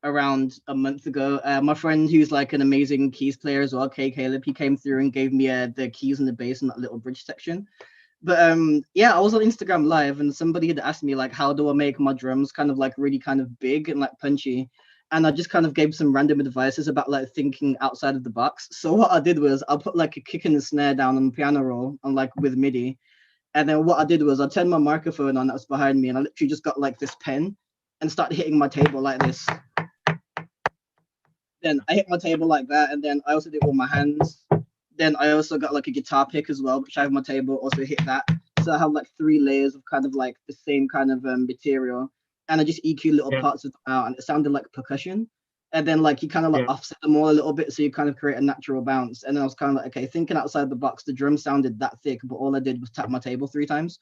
around a month ago. My friend, who's like an amazing keys player as well, Caleb, he came through and gave me the keys and the bass in that little bridge section. But yeah, I was on Instagram Live and somebody had asked me like, how do I make my drums kind of like really kind of big and like punchy? And I just kind of gave some random advices about like thinking outside of the box. So what I did was I put like a kick and a snare down on the piano roll and like with MIDI. And then what I did was I turned my microphone on that was behind me and I literally just got like this pen and started hitting my table like this. Then I hit my table like that. And then I also did it with my hands. Then I also got like a guitar pick as well, which I have on my table, also hit that. So I have like 3 layers of kind of like the same kind of material. And I just EQ little parts of them out and it sounded like percussion. And then like you kind of like offset them all a little bit so you kind of create a natural bounce. And then I was kind of like, okay, thinking outside the box, the drum sounded that thick, but all I did was tap my table 3 times.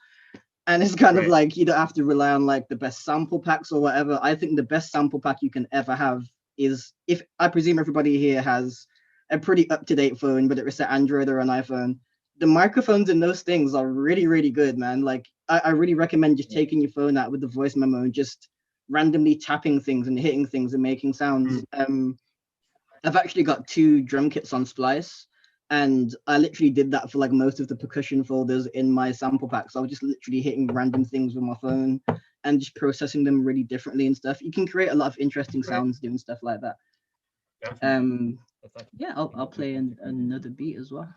And it's kind of like, you don't have to rely on like the best sample packs or whatever. I think the best sample pack you can ever have is, if I presume everybody here has a pretty up-to-date phone, whether it's an Android or an iPhone, the microphones in those things are really, really good, man. Like I really recommend just taking your phone out with the voice memo and just randomly tapping things and hitting things and making sounds. I've actually got 2 drum kits on Splice, and I literally did that for like most of the percussion folders in my sample pack. So I was just literally hitting random things with my phone and just processing them really differently and stuff. You can create a lot of interesting sounds doing stuff like that. Yeah, I'll play another beat as well.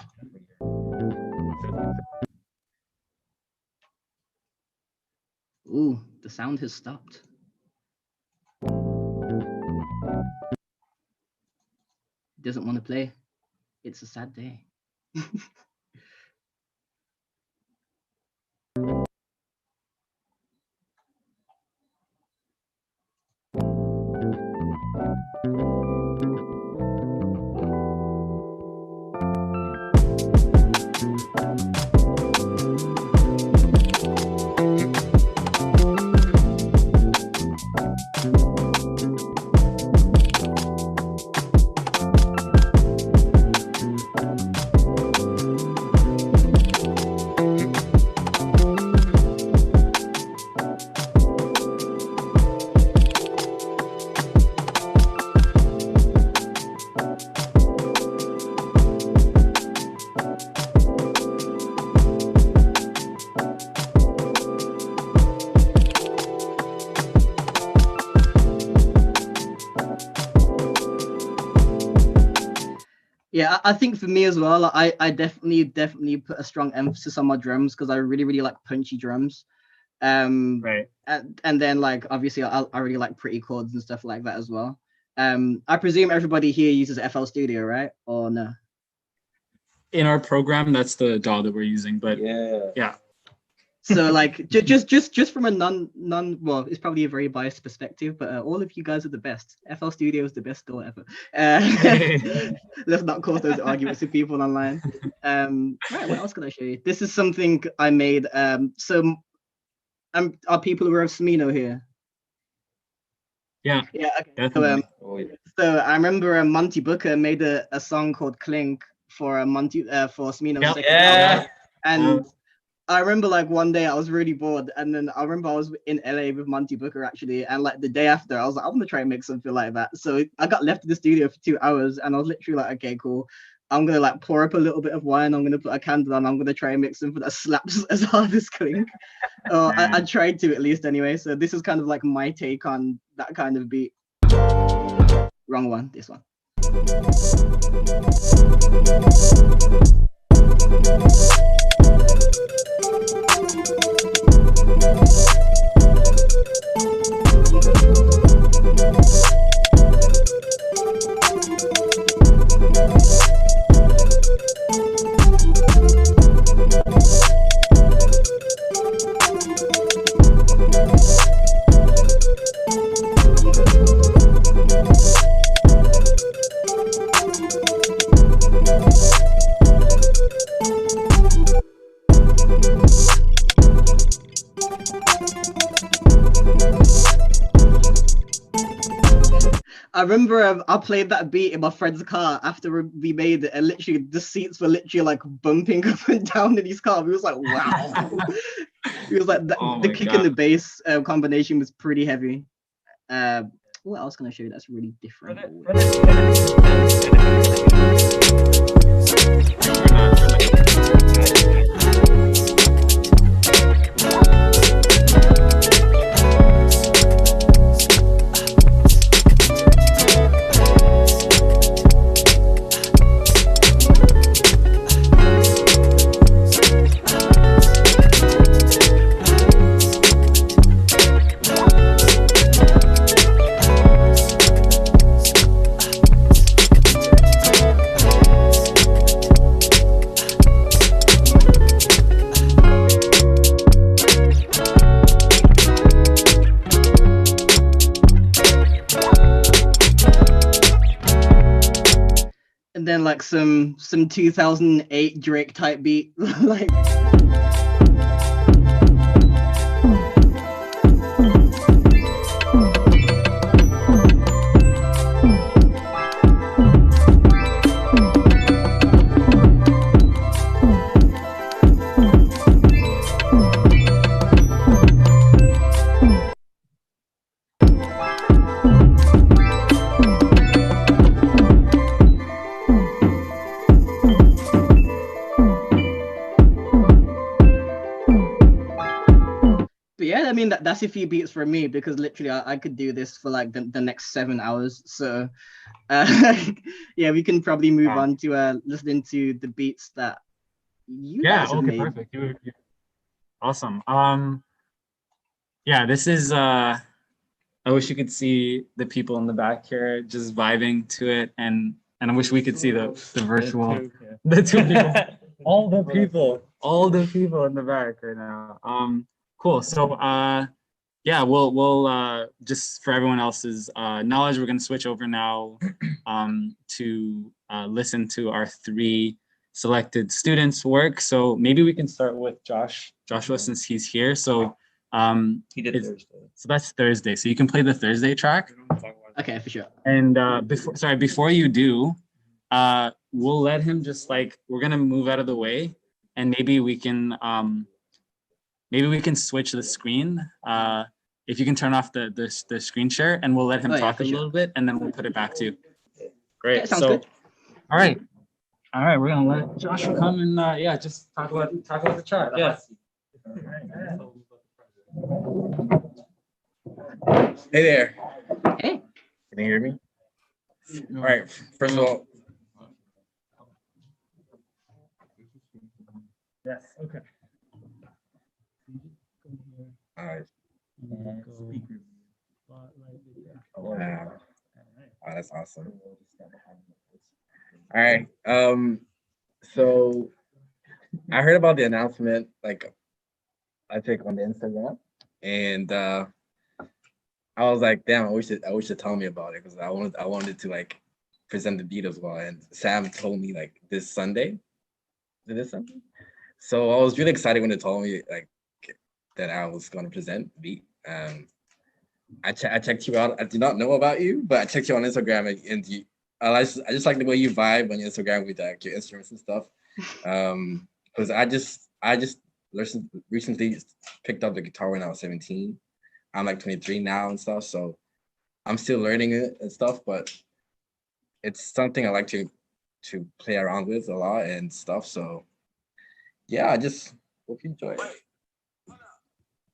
Ooh, the sound has stopped. Doesn't want to play. It's a sad day. Yeah, I think for me as well, I definitely put a strong emphasis on my drums because I really like punchy drums. Right. And then like obviously I really like pretty chords and stuff like that as well. I presume everybody here uses FL Studio, right? Or no? In our program, that's the DAW that we're using, but yeah. So like just from a non well, it's probably a very biased perspective, but all of you guys are the best. FL Studio is the best DAW ever. Let's not cause those arguments with people online. Right, what else can I show you? This is something I made. So are people aware of Smino here? Yeah. Yeah. Okay. Definitely. So I remember Monty Booker made a song called Clink for for Smino's second album. And I remember like one day I was really bored, and then I remember I was in LA with Monty Booker actually, and like the day after I was like, I'm gonna try and make something like that. So I got left in the studio for 2 hours, and I was literally like, okay, cool. I'm gonna like pour up a little bit of wine. I'm gonna put a candle on. I'm gonna try and make something that slaps as hard as Clink. I tried to at least anyway. So this is kind of like my take on that kind of beat. Wrong one. This one. I remember I played that beat in my friend's car after we made it, and literally the seats were literally like bumping up and down in his car. We was like, wow. It was like the kick and the bass combination was pretty heavy. What else can I show you that's really different? And then like some 2008 Drake type beat, like. But yeah, I mean that's a few beats for me because literally I could do this for like the next 7 hours. So yeah, we can probably move on to listening to the beats that you guys have made. Perfect. Awesome. Yeah, this is I wish you could see the people in the back here just vibing to it, and I wish we could see the virtual the two people. all the people in the back right now. Cool. So yeah, we'll just for everyone else's knowledge, we're going to switch over now to listen to our 3 selected students' work. So maybe we can start with Joshua, since he's here. So he did Thursday. So that's Thursday. So you can play the Thursday track. Okay, for sure. And before you do, we'll let him just like, we're gonna move out of the way, and maybe we can switch the screen. If you can turn off the screen share, and we'll let him talk a little bit, and then we'll put it back to you. Great. Yeah, sounds good. All right, we're gonna let Joshua come and yeah, just talk about the chart. Yeah. Hey there. Hey. Can you hear me? All right. First of all, Yes. Okay. All right. Speakers. Spotlight video. Oh, wow. All right. Oh, that's awesome. All right. So I heard about the announcement, like I think on the Instagram, and I was like, damn, I wish you told me about it because I wanted to like present the beat as well. And Sam told me like this Sunday. Is it this Sunday? So I was really excited when they told me like that I was going to present the beat. I checked you out. I did not know about you, but I checked you on Instagram and you, I just like the way you vibe on your Instagram with like your instruments and stuff. Because I just recently picked up the guitar when I was 17. I'm like 23 now and stuff, so I'm still learning it and stuff, but it's something I like to play around with a lot and stuff. So yeah, I just hope you enjoy it.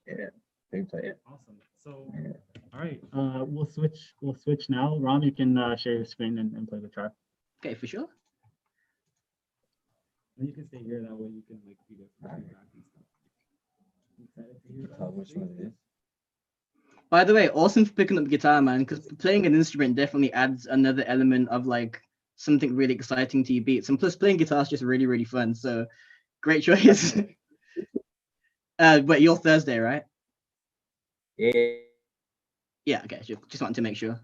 Yeah, maybe play it. Awesome. So, Yeah. all right, we'll switch now. Ron, you can share your screen and play the track. Okay, for sure. And you can stay here. That way you can like do the feedback and stuff. Excited to hear that? Tell which one it is. By the way, awesome for picking up the guitar, man, because playing an instrument definitely adds another element of like something really exciting to your beats. And plus playing guitar is just really, really fun. So great choice. But you're Thursday, right? Yeah. Yeah, okay. Just wanted to make sure.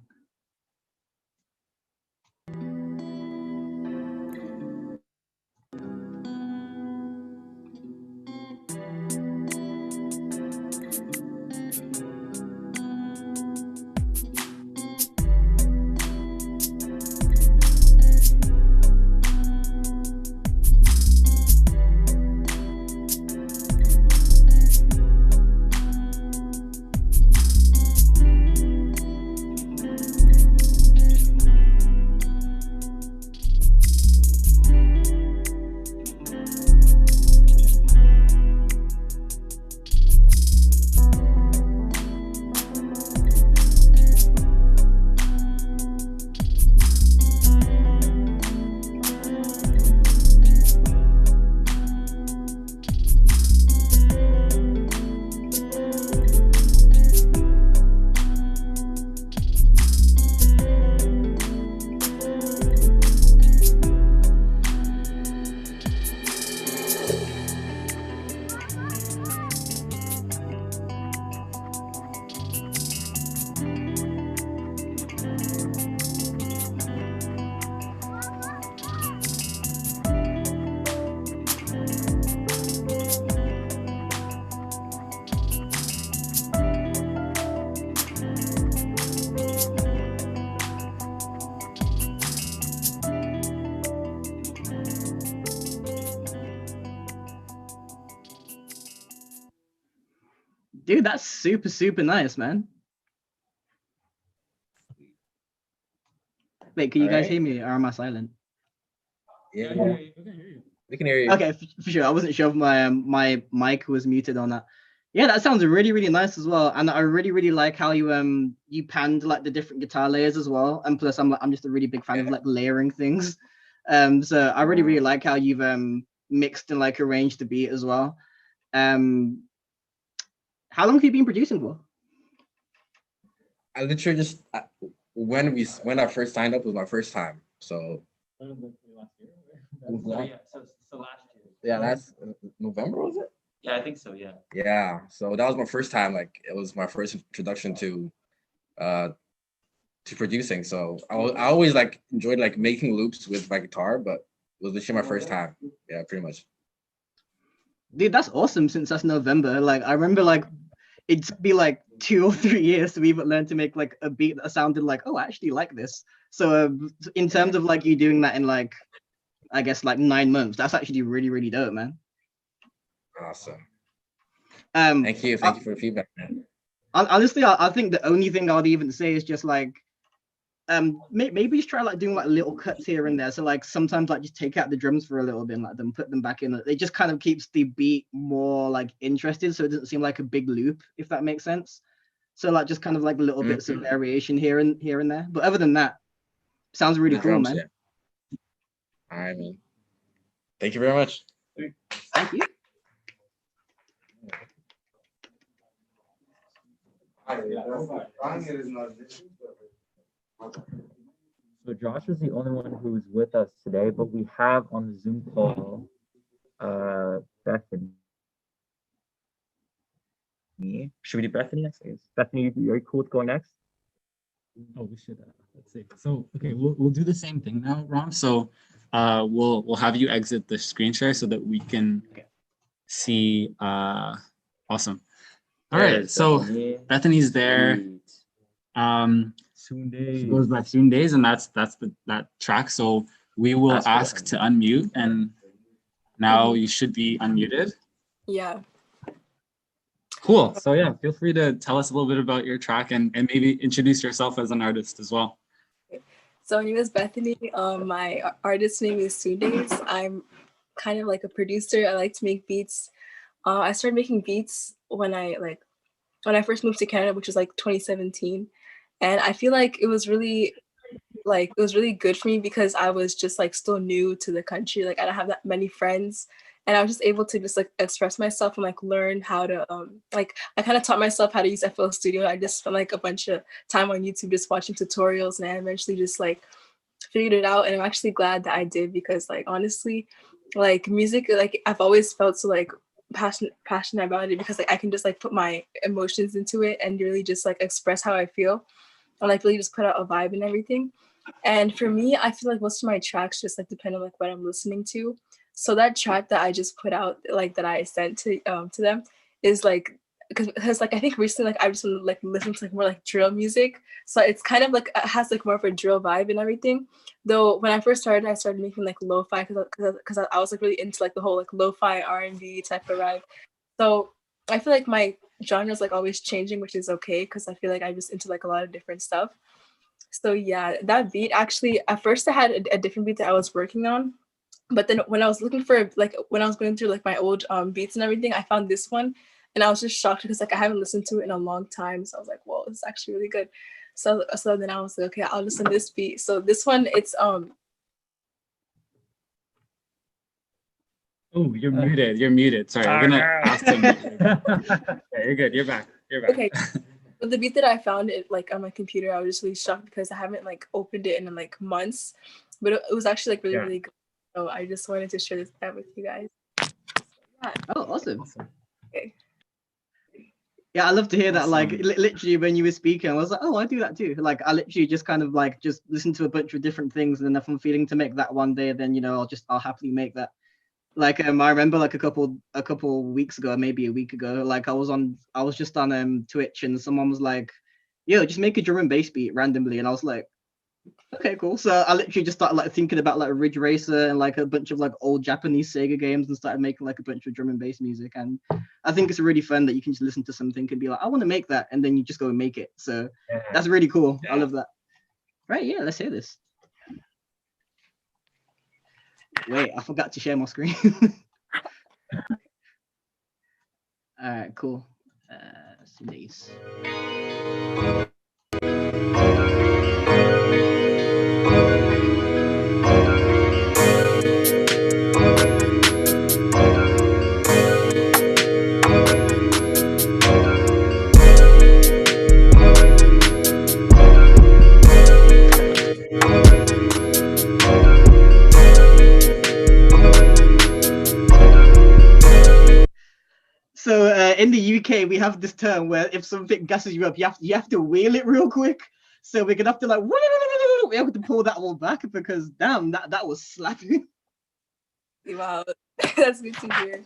Dude, that's super, super nice, man. Wait, can you guys hear me or am I silent? Yeah, we can hear you. we can hear you. Okay, for sure. I wasn't sure if my mic was muted on that. Yeah, that sounds really, really nice as well. And I really, really like how you you panned like the different guitar layers as well. And plus I'm just a really big fan of like layering things. So I really, really like how you've mixed and like arranged the beat as well. How long have you been producing for? I literally just when I first signed up was my first time. So Last year. So last year. yeah, that's November, was it? Yeah, I think so. Yeah. Yeah. So that was my first time. Like it was my first introduction to producing. So I always like enjoyed like making loops with my guitar, but it was literally my first time. Yeah, pretty much. Dude, that's awesome since that's November. Like I remember like it'd be like 2 or 3 years to even learn to make like a beat that sounded like, oh, I actually like this. So in terms of like you doing that in like, I guess like 9 months, that's actually really, really dope, man. Awesome. Thank you for the feedback, man. Honestly, I think the only thing I'd even say is just like, maybe just try like doing like little cuts here and there. So like sometimes like just take out the drums for a little bit and like then put them back in. It just kind of keeps the beat more like interested, so it doesn't seem like a big loop, if that makes sense. So like just kind of like little bits of variation here and there. But other than that, sounds really cool, man. Yeah. All right, man. Thank you very much. Thank you. So Josh is the only one who's with us today, but we have on the Zoom call Bethany. Should we do Bethany next? Bethany, are you cool with going next? Oh, we should. Let's see. So okay, we'll do the same thing now, Rom. So we'll have you exit the screen share so that we can see. Awesome. All right. So Bethany's there. She goes by Soon Days, and that's that track. So we will ask to unmute, and now you should be unmuted. Yeah. Cool. So yeah, feel free to tell us a little bit about your track and maybe introduce yourself as an artist as well. So my name is Bethany. My artist name is Soon Days. I'm kind of like a producer. I like to make beats. I started making beats when I first moved to Canada, which was like 2017. And I feel like it was really good for me because I was just like still new to the country. Like I don't have that many friends. And I was just able to just like express myself and like learn how to I kind of taught myself how to use FL Studio. I just spent like a bunch of time on YouTube just watching tutorials, and I eventually just like figured it out. And I'm actually glad that I did, because like honestly, like music, like I've always felt so like passionate about it, because like I can just like put my emotions into it and really just like express how I feel and like really just put out a vibe and everything. And for me, I feel like most of my tracks just like depend on like what I'm listening to. So that track that I just put out, like that I sent to them, is like because like I think recently like I just like listen to like more like drill music. So it's kind of like it has like more of a drill vibe and everything. Though when I first started, I started making like lo-fi because I was like really into like the whole like lo-fi R&B type of vibe. So I feel like my genre is like always changing, which is okay because I feel like I'm just into like a lot of different stuff. So yeah, that beat actually at first I had a different beat that I was working on. But then when I was looking for like when I was going through like my old beats and everything, I found this one, and I was just shocked because like I haven't listened to it in a long time. So I was like, whoa, it's actually really good. So then I was like, okay, I'll listen to this beat. So this one, it's Oh, you're muted. You're muted. Sorry, we're gonna ask him. Okay, you're good. You're back. Okay. But the beat that I found it like on my computer, I was just really shocked because I haven't like opened it in like months. But it was actually like really good. So I just wanted to share that with you guys. Yeah. Oh, awesome. Okay. Yeah, I love to hear that. Like literally when you were speaking, I was like, oh, I do that too. Like I literally just kind of like just listen to a bunch of different things, and then if I'm feeling to make that one day, then I'll happily make that. Like I remember like a couple weeks ago, maybe a week ago, like I was just on Twitch, and someone was like, yo, just make a drum and bass beat randomly, and I was like, okay, cool. So I literally just started like thinking about like Ridge Racer and like a bunch of like old Japanese Sega games, and started making like a bunch of drum and bass music. And I think it's really fun that you can just listen to something and be like, I want to make that, and then you just go and make it. So that's really cool. I love that. Right, yeah, let's hear this. Wait, I forgot to share my screen. All right, cool. Nice. So in the UK, we have this term where if something gasses you up, you have to wheel it real quick. So we're gonna have to like we have to pull that one back, because damn, that was slapping. Wow, that's good to hear.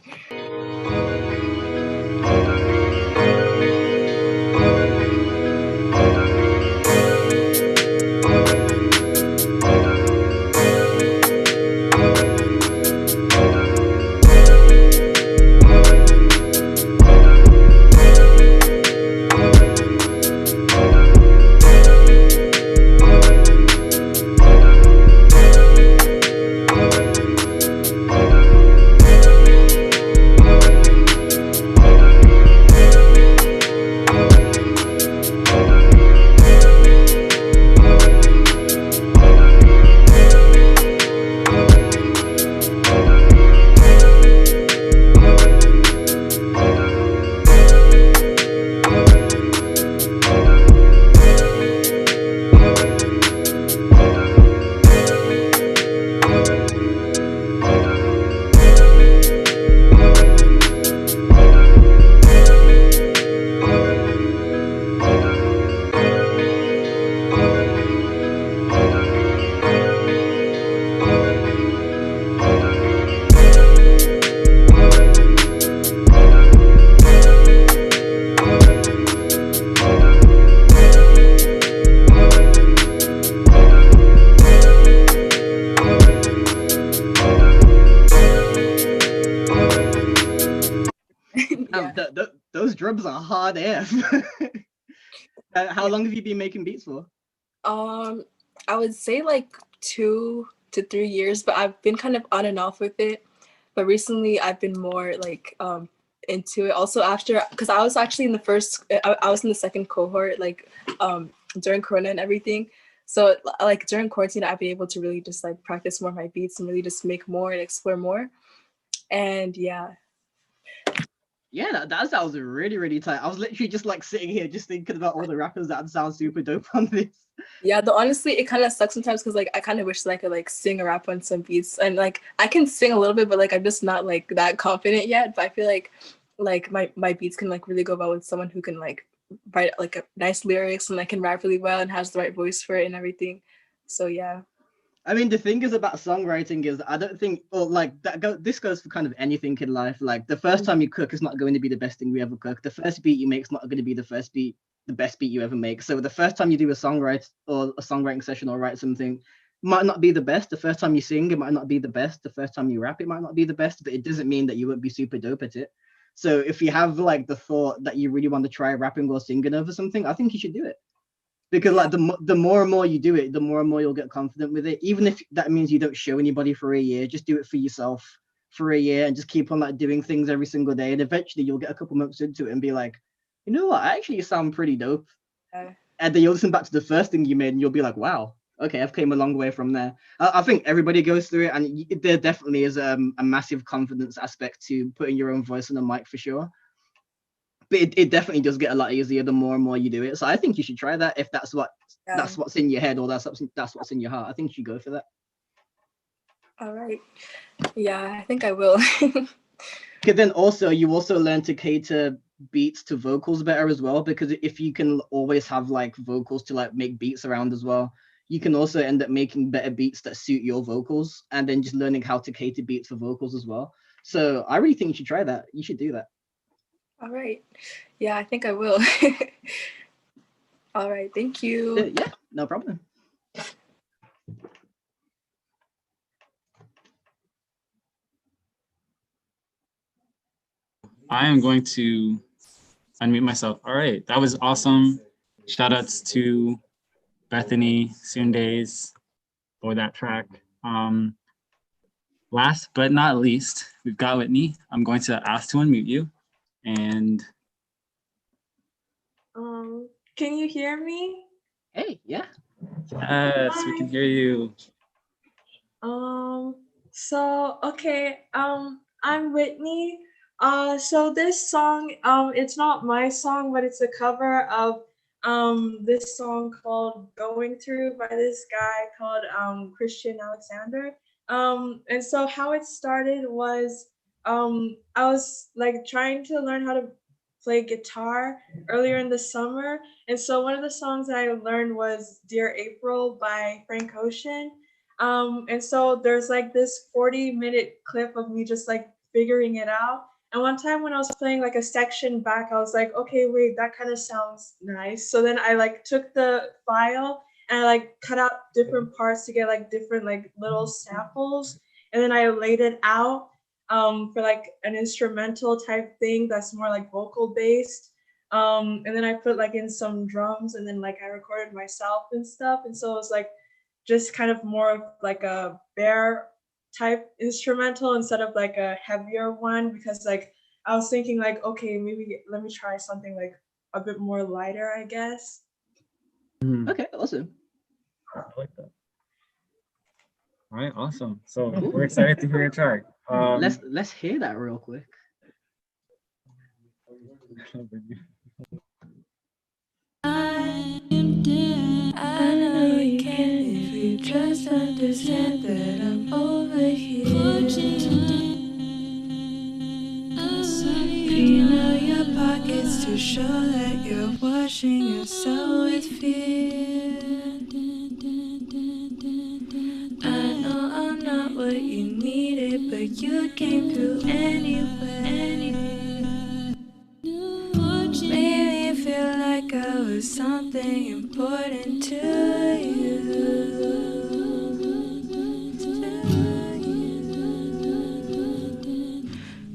drums are hard AF. How long have you been making beats for? I would say like 2 to 3 years, but I've been kind of on and off with it. But recently I've been more like into it. Also after, because I was actually in the first, I was in the second cohort, like during Corona and everything. So like during quarantine, I'd be able to really just like practice more of my beats and really just make more and explore more. And yeah. Yeah, that sounds really, really tight. I was literally just like sitting here just thinking about all the rappers that sound super dope on this. Yeah, though honestly, it kind of sucks sometimes because like I kind of wish that I could like sing or rap on some beats, and like I can sing a little bit, but like I'm just not like that confident yet. But I feel like my beats can like really go well with someone who can like write like a nice lyrics and like can rap really well and has the right voice for it and everything. So yeah. I mean, the thing is about songwriting is I don't think, or like this goes for kind of anything in life. Like the first time you cook is not going to be the best thing you ever cook. The first beat you make is not going to be the best beat you ever make. So the first time you do a songwriting session or write something might not be the best. The first time you sing, it might not be the best. The first time you rap, it might not be the best, but it doesn't mean that you won't be super dope at it. So if you have like the thought that you really want to try rapping or singing over something, I think you should do it. Because like the more and more you do it, the more and more you'll get confident with it. Even if that means you don't show anybody for a year, just do it for yourself for a year and just keep on like doing things every single day. And eventually you'll get a couple months into it and be like, you know what, I actually sound pretty dope. And then you'll listen back to the first thing you made and you'll be like, wow, okay, I've came a long way from there. I think everybody goes through it, and there definitely is a massive confidence aspect to putting your own voice on a mic for sure. But it definitely does get a lot easier the more and more you do it. So I think you should try that if that's what's in your head or that's what's in your heart. I think you should go for that. All right. Yeah, I think I will. Because then also you also learn to cater beats to vocals better as well, because if you can always have like vocals to like make beats around as well, you can also end up making better beats that suit your vocals, and then just learning how to cater beats for vocals as well. So I really think you should try that. You should do that. All right. Yeah, I think I will. All right. Thank you. Yeah, no problem. I am going to unmute myself. All right, that was awesome. Shout outs to Bethany, Sundays for that track. Last but not least, we've got Whitney. I'm going to ask to unmute you. And can you hear me? Hey, yeah. Yes, we can hear you. So okay, I'm Whitney. So this song, it's not my song, but it's a cover of this song called Going Through by this guy called Christian Alexander. And so how it started was I was like trying to learn how to play guitar earlier in the summer. And so one of the songs that I learned was Dear April by Frank Ocean. And so there's like this 40-minute clip of me just like figuring it out. And one time when I was playing like a section back, I was like, okay, wait, that kind of sounds nice. So then I like took the file and I like cut out different parts to get like different like little samples. And then I laid it out for like an instrumental type thing that's more like vocal based. And then I put like in some drums, and then like I recorded myself and stuff. And so it was like just kind of more of like a bare type instrumental instead of like a heavier one, because like I was thinking like, okay, maybe let me try something like a bit more lighter, I guess. Okay, awesome. I like that. All right, awesome. So we're excited to hear your track. Let's hear that real quick. I am dead. I know you can if you just understand that I'm over here. Fill your pockets to show that you're washing yourself with fear. I know I'm not what you needed, but you came through anyway. Made me feel like I was something important to you.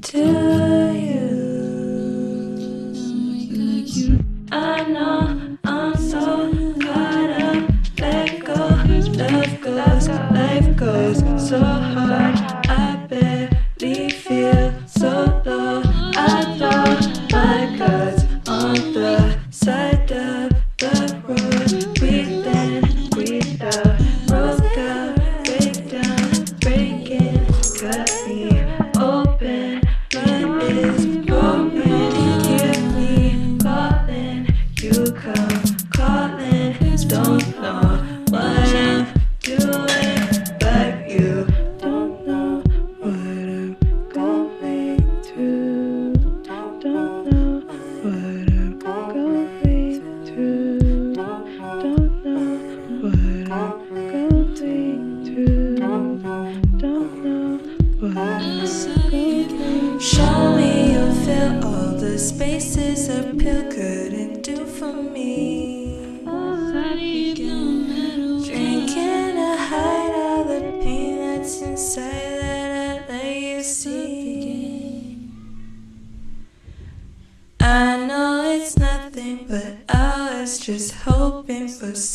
To you.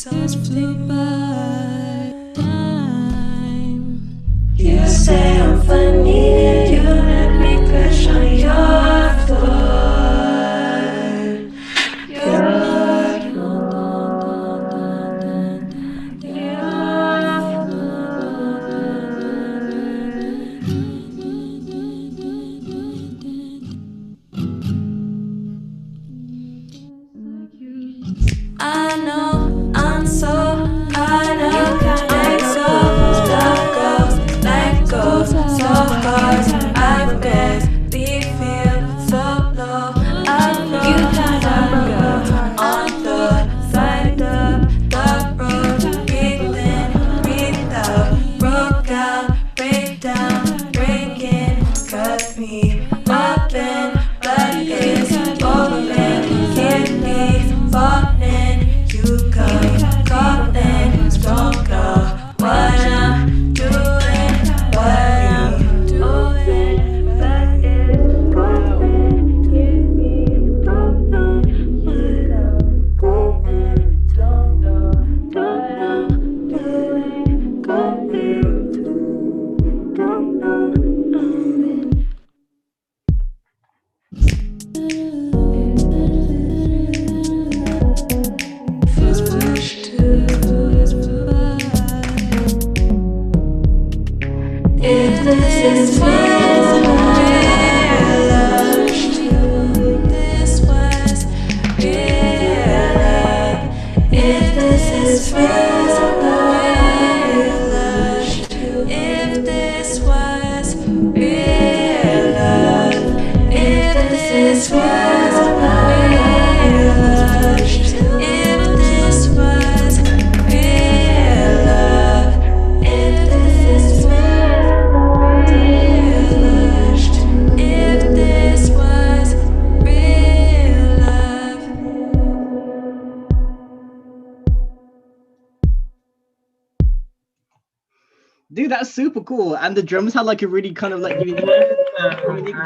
Just flew by time. You say I'm funny, you let me crash on your floor. Your I know I'm so kind of I'm so stuck up, let go so hard. I barely feel so low. I feel on the side of the road, breathe in, breathe out, broke out, break down, break in, cut me open, blood is open, kidney falling. You come calling, don't know what I'm doing, what I'm doing. Blood is falling, kidney don't know what I'm going, don't know what I'm doing, going to, don't know. If this is real love, this was real love. If this is real love, if this was real love, if this is real love, if this was real love, if this is real. If this was real love. Dude, that's super cool. And the drums had like a really kind of like unique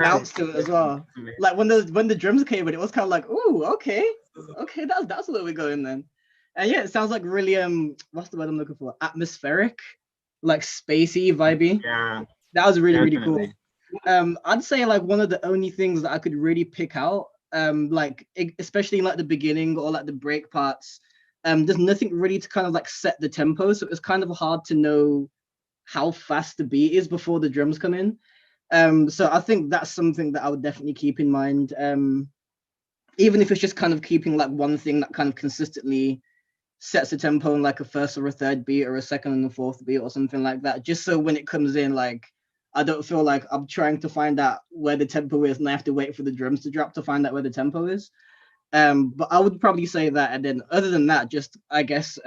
bounce to it as well. Like when the drums came in, it was kind of like, ooh, okay, that's where we're going then. And yeah, it sounds like really what's the word I'm looking for? Atmospheric, like spacey, vibey. Yeah, that was really definitely. Cool. I'd say like one of the only things that I could really pick out, like especially in like the beginning or like the break parts, there's nothing really to kind of like set the tempo, so it's kind of hard to know how fast the beat is before the drums come in. So I think that's something that I would definitely keep in mind. Even if it's just kind of keeping like one thing that kind of consistently sets the tempo in like a first or a third beat or a second and a fourth beat or something like that, just so when it comes in, like I don't feel like I'm trying to find out where the tempo is and I have to wait for the drums to drop to find out where the tempo is. But I would probably say that, and then other than that, just I guess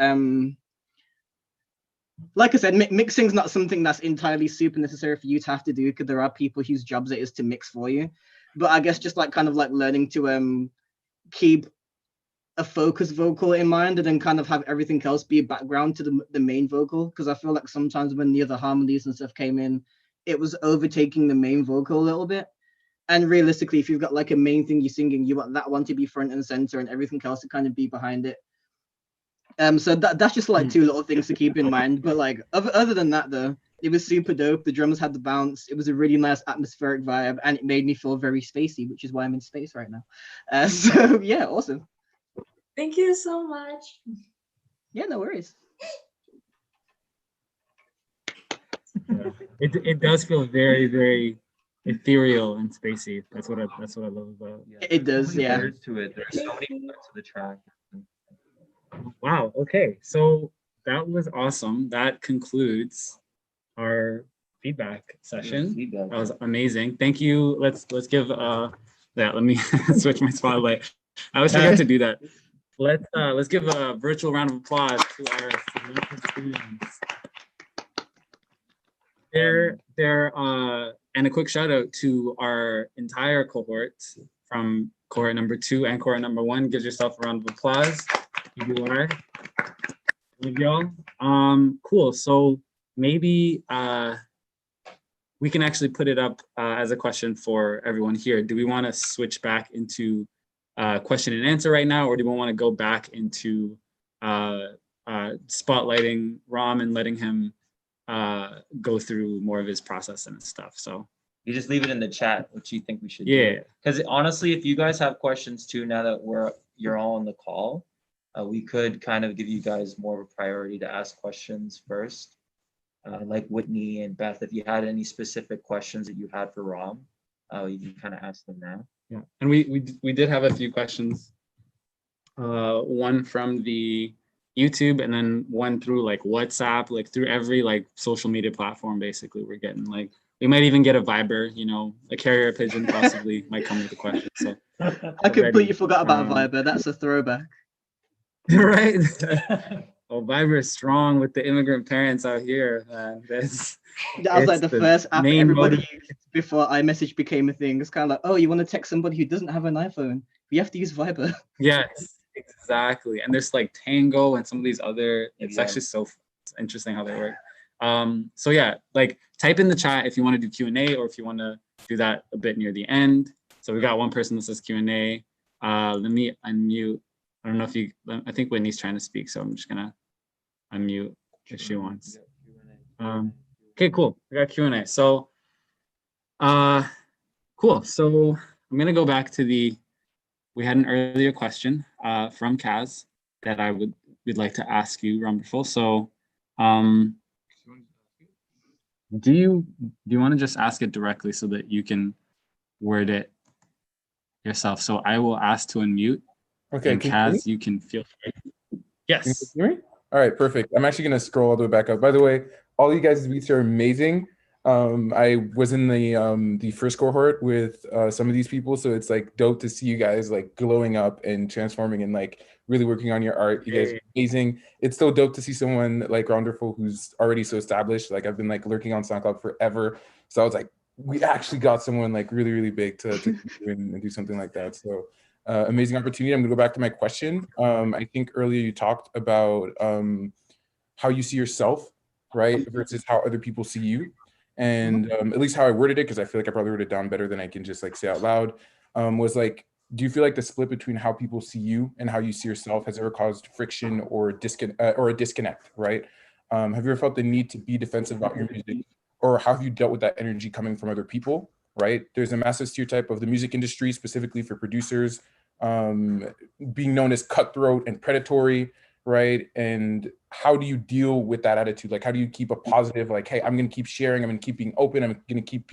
like I said, mixing's not something that's entirely super necessary for you to have to do, because there are people whose jobs it is to mix for you. But I guess just like kind of like learning to keep a focused vocal in mind and then kind of have everything else be a background to the main vocal, because I feel like sometimes when the other harmonies and stuff came in, it was overtaking the main vocal a little bit. And realistically, if you've got like a main thing you're singing, you want that one to be front and center and everything else to kind of be behind it. So that's just like two little things to keep in mind. But like other than that though, it was super dope. The drums had the bounce. It was a really nice atmospheric vibe, and it made me feel very spacey, which is why I'm in space right now. So yeah, awesome. Thank you so much. Yeah, no worries. Yeah. It does feel very, very ethereal and spacey. That's what I love about it. It does, yeah. Words to it. There's so many parts of the track. Wow. Okay. So that was awesome. That concludes our feedback session. That was amazing. Thank you. Let's give let me switch my spotlight. I always forget to do that. Let's give a virtual round of applause to our students. And a quick shout out to our entire cohort from cohort number 2 and cohort number 1. Give yourself a round of applause. PBY. Love y'all. Cool. So maybe we can actually put it up as a question for everyone here. Do we want to switch back into question and answer right now, or do we want to go back into spotlighting Rom and letting him go through more of his process and stuff. So you just leave it in the chat what you think we should do. Because honestly, if you guys have questions too, now that you're all on the call, we could kind of give you guys more of a priority to ask questions first. Like Whitney and Beth, if you had any specific questions that you had for Rom, you can kind of ask them now. Yeah, and we did have a few questions. One from the YouTube, and then one through like WhatsApp, like through every like social media platform. Basically, we're getting like, we might even get a Viber, you know, a carrier pigeon possibly might come with a question. So I completely forgot about Viber. That's a throwback. Right. Oh, Viber is strong with the immigrant parents out here. That was like the first app everybody used before iMessage became a thing. It's kind of like, oh, you want to text somebody who doesn't have an iPhone? You have to use Viber. Yes, exactly. And there's like Tango and some of these other, it's actually so interesting how they work. So yeah, like type in the chat if you want to do Q&A or if you want to do that a bit near the end. So we got one person that says Q&A. Let me unmute. I don't know if you, I think Whitney's trying to speak, so I'm just gonna unmute if she wants. Okay, cool. We got Q&A. So, cool. So I'm gonna go back to we had an earlier question from Kaz that we'd like to ask you, ROMderful. So, do you want to just ask it directly so that you can word it yourself? So I will ask to unmute. Okay, and Kaz, you can feel free. Yes. Can you hear me? All right, perfect. I'm actually going to scroll all the way back up. By the way, all you guys' beats are amazing. I was in the first cohort with some of these people, so it's like dope to see you guys like glowing up and transforming and like really working on your art. You guys are amazing. It's so dope to see someone like ROMderful who's already so established. Like I've been like lurking on SoundCloud forever, so I was like, we actually got someone like really, really big to and do something like that. So amazing opportunity. I'm gonna go back to my question. I think earlier you talked about how you see yourself, right, versus how other people see you. And at least how I worded it, because I feel like I probably wrote it down better than I can just like say out loud, was like, do you feel like the split between how people see you and how you see yourself has ever caused friction or a disconnect, right? Have you ever felt the need to be defensive about your music, or how have you dealt with that energy coming from other people, right? There's a massive stereotype of the music industry, specifically for producers, being known as cutthroat and predatory, right? And how do you deal with that attitude? Like, how do you keep a positive, like, hey, I'm going to keep sharing, I'm going to keep being open, I'm going to keep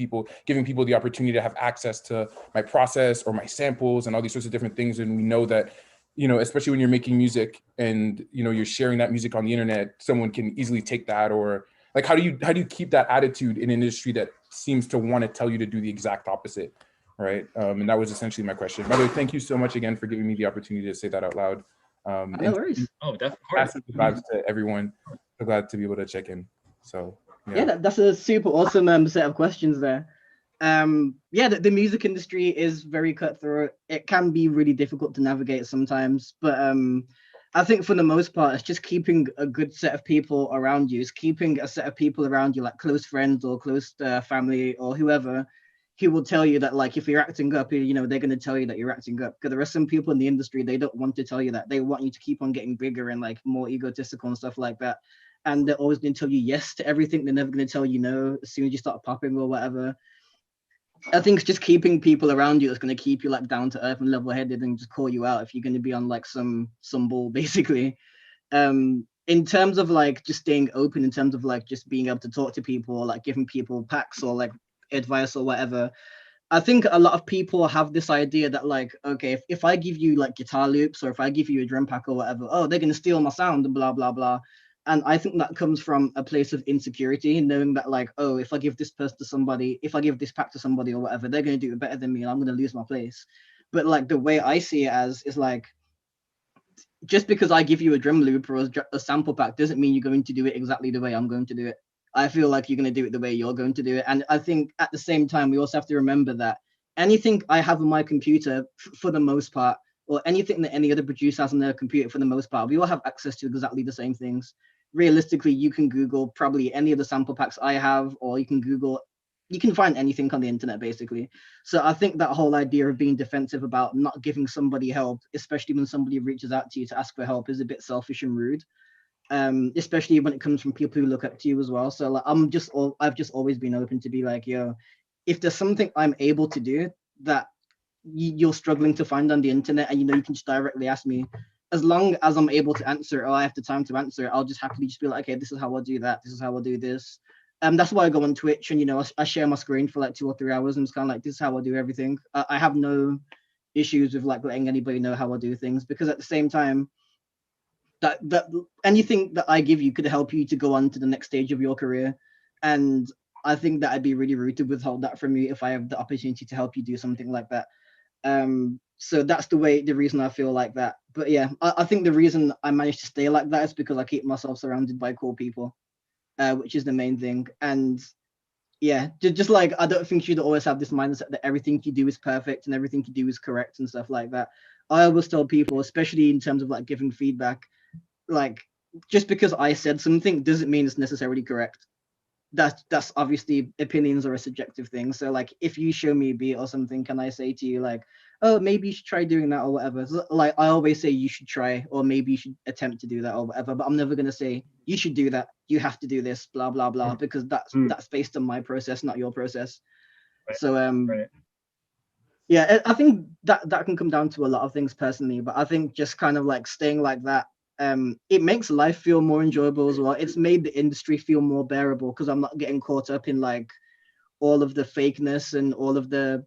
giving people the opportunity to have access to my process or my samples and all these sorts of different things. And we know that, you know, especially when you're making music and, you know, you're sharing that music on the internet, someone can easily take that, or like, how do you keep that attitude in an industry that seems to want to tell you to do the exact opposite, right? And that was essentially my question. By the way, thank you so much again for giving me the opportunity to say that out loud. No worries. Oh, definitely. Massive vibes to everyone. So glad to be able to check in. So yeah, that's a super awesome set of questions there. Yeah, the music industry is very cutthroat. It can be really difficult to navigate sometimes, but I think for the most part, it's just keeping a good set of people around you. It's keeping a set of people around you, like close friends or close family or whoever, who will tell you that, like, if you're acting up, you know, they're going to tell you that you're acting up. Because there are some people in the industry, they don't want to tell you that. They want you to keep on getting bigger and like more egotistical and stuff like that. And they're always going to tell you yes to everything. They're never going to tell you no as soon as you start popping or whatever. I think it's just keeping people around you that's going to keep you like down to earth and level headed and just call you out if you're going to be on like some bull, basically. In terms of like just staying open, in terms of like just being able to talk to people or like giving people packs or like advice or whatever, I think a lot of people have this idea that like, okay, if I give you like guitar loops or if I give you a drum pack or whatever, oh, they're going to steal my sound and blah, blah, blah. And I think that comes from a place of insecurity, knowing that like, oh, if I give this person to somebody, if I give this pack to somebody or whatever, they're going to do it better than me and I'm going to lose my place. But like the way I see it as is like, just because I give you a drum loop or a sample pack doesn't mean you're going to do it exactly the way I'm going to do it. I feel like you're going to do it the way you're going to do it. And I think at the same time, we also have to remember that anything I have on my computer, for the most part, or anything that any other producer has on their computer, for the most part, we all have access to exactly the same things. Realistically, you can Google probably any of the sample packs I have, or you can find anything on the internet, basically. So I think that whole idea of being defensive about not giving somebody help, especially when somebody reaches out to you to ask for help, is a bit selfish and rude. especially when it comes from people who look up to you as well. So like I've just always been open to be like, yo, if there's something I'm able to do that you're struggling to find on the internet, and you can just directly ask me, as long as I'm able to answer or I have the time to answer, I'll just happily just be like, okay, this is how I'll do that, this is how I'll do this. That's why I go on Twitch and I share my screen for like 2 or 3 hours, and it's kind of like, this is how I do everything. I have no issues with like letting anybody know how I do things, because at the same time, that anything that I give you could help you to go on to the next stage of your career. And I think that I'd be really rude to withhold that from you if I have the opportunity to help you do something like that. So that's the reason I feel like that. But yeah, I think the reason I managed to stay like that is because I keep myself surrounded by cool people, which is the main thing. And yeah, just like, I don't think you'd always have this mindset that everything you do is perfect and everything you do is correct and stuff like that. I always tell people, especially in terms of like giving feedback, like, just because I said something doesn't mean it's necessarily correct. That's obviously, opinions are a subjective thing. So like, if you show me a beat or something, can I say to you like, oh, maybe you should try doing that or whatever? So, like, I always say you should try, or maybe you should attempt to do that or whatever, but I'm never going to say you should do that, you have to do this, blah blah blah, because that's based on my process, not your process. So yeah, I think that can come down to a lot of things personally, but I think just kind of like staying like that, it makes life feel more enjoyable as well. It's made the industry feel more bearable, because I'm not getting caught up in like all of the fakeness and all of the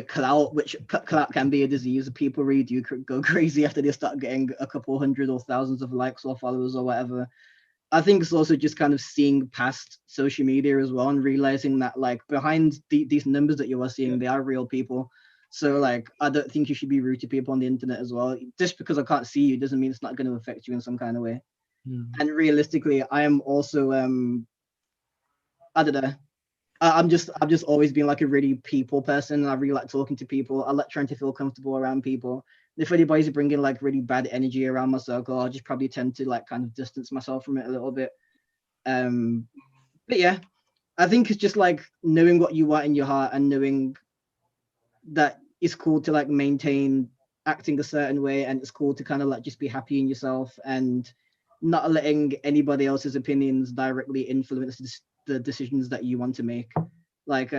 clout, which clout can be a disease. People really do go crazy after they start getting a couple hundred or thousands of likes or followers or whatever. I think it's also just kind of seeing past social media as well, and realizing that like behind these numbers that you are seeing, they are real people. So like, I don't think you should be rude to people on the internet as well. Just because I can't see you doesn't mean it's not going to affect you in some kind of way. And realistically, I am also I don't know. I've just always been like a really people person. I really like talking to people. I like trying to feel comfortable around people. If anybody's bringing like really bad energy around my circle, I'll just probably tend to like kind of distance myself from it a little bit. But yeah, I think it's just like knowing what you want in your heart, and knowing that it's cool to like maintain acting a certain way, and it's cool to kind of like just be happy in yourself, and not letting anybody else's opinions directly influence the decisions that you want to make. Like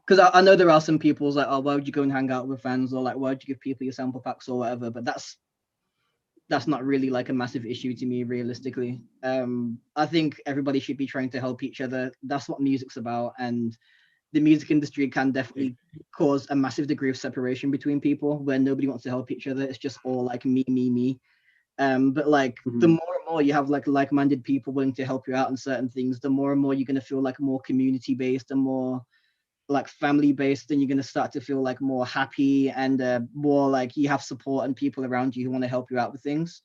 because I know there are some people's like, oh, why would you go and hang out with fans, or like, why would you give people your sample packs or whatever? But that's not really like a massive issue to me, realistically. I think everybody should be trying to help each other. That's what music's about. And the music industry can definitely cause a massive degree of separation between people, where nobody wants to help each other. It's just all like me. But like the more and more you have like-minded people willing to help you out on certain things, the more and more you're going to feel like more community-based and more like family-based, and you're going to start to feel like more happy, and more like you have support and people around you who want to help you out with things,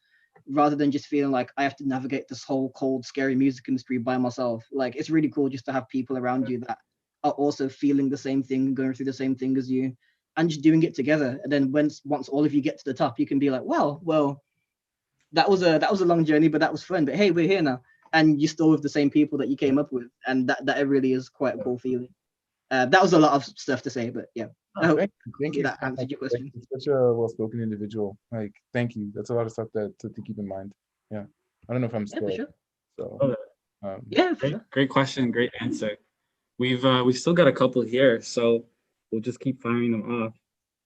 rather than just feeling like I have to navigate this whole cold, scary music industry by myself. Like, it's really cool just to have people around you that are also feeling the same thing, going through the same thing as you, and just doing it together. And then once all of you get to the top, you can be like, well, that was a long journey, but that was fun. But hey, we're here now, and you're still with the same people that you came up with, and that really is quite a cool feeling. That was a lot of stuff to say, but yeah. I hope Thank you. that answered your question. Such a well-spoken individual. Like, thank you. That's a lot of stuff to keep in mind. Yeah. I don't know if I'm still. Yeah, for sure. So yeah, great question, great answer. We've still got a couple here, so we'll just keep firing them off.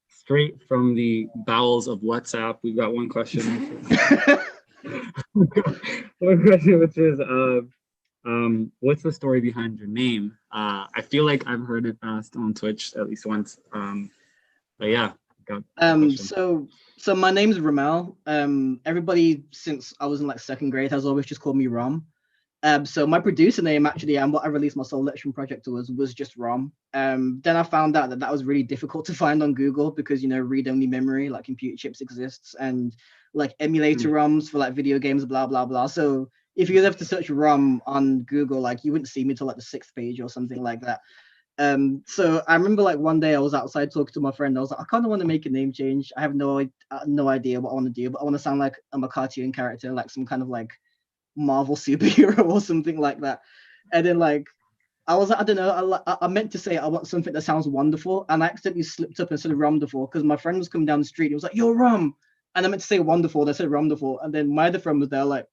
Straight from the bowels of WhatsApp, we've got one question. One question, which is, what's the story behind your name? I feel like I've heard it asked on Twitch at least once. But yeah. So my name's Ramel. Everybody since I was in like second grade has always just called me Rom. So my producer name actually, and what I released my solo lecturing project was just Rom. Then I found out that was really difficult to find on Google, because read-only memory, like computer chips, exists, and like emulator ROMs for like video games, blah blah blah. So if you have to search ROM on Google, like you wouldn't see me till like the 6th page or something like that. So I remember like one day I was outside talking to my friend. I was like, I kind of want to make a name change. I have no idea what I want to do, but I want to sound like I'm a cartoon character, like some kind of like Marvel superhero or something like that. And then like I was like, I don't know, I meant to say I want something that sounds wonderful, and I accidentally slipped up and said ROMderful, because my friend was coming down the street. He was like, "Yo, Rom," and I meant to say wonderful. They said ROMderful, and then my other friend was there like,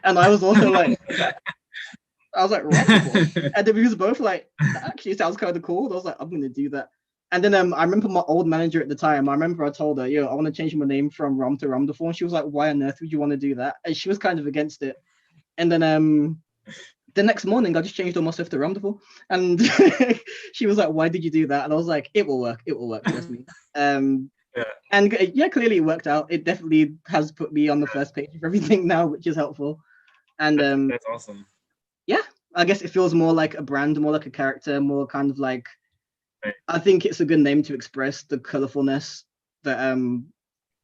and I was also like, I was like ROMderful, and then we was both like, that actually sounds kind of cool. And I was like, I'm gonna do that. And then I remember my old manager at the time. I remember I told her, yo, I want to change my name from Rom to ROMderful, and she was like, why on earth would you want to do that? And she was kind of against it. And then the next morning, I just changed all my stuff to ROMderful, and she was like, "Why did you do that?" And I was like, "It will work. It will work. Trust me." Yeah. And yeah, clearly it worked out. It definitely has put me on the first page of everything now, which is helpful. And That's awesome. yeah, I guess it feels more like a brand, more like a character, more kind of like. Right. I think it's a good name to express the colorfulness that I'm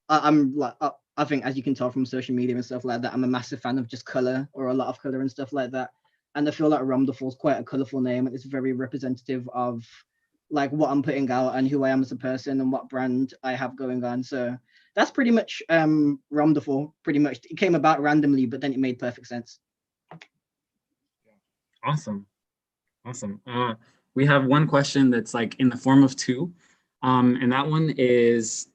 like. I think, as you can tell from social media and stuff like that, I'm a massive fan of just color or a lot of color and stuff like that. And I feel like ROMderful is quite a colorful name, and it's very representative of like what I'm putting out and who I am as a person and what brand I have going on. So that's pretty much ROMderful. Pretty much, it came about randomly, but then it made perfect sense. Awesome. We have one question that's like in the form of two, and that one is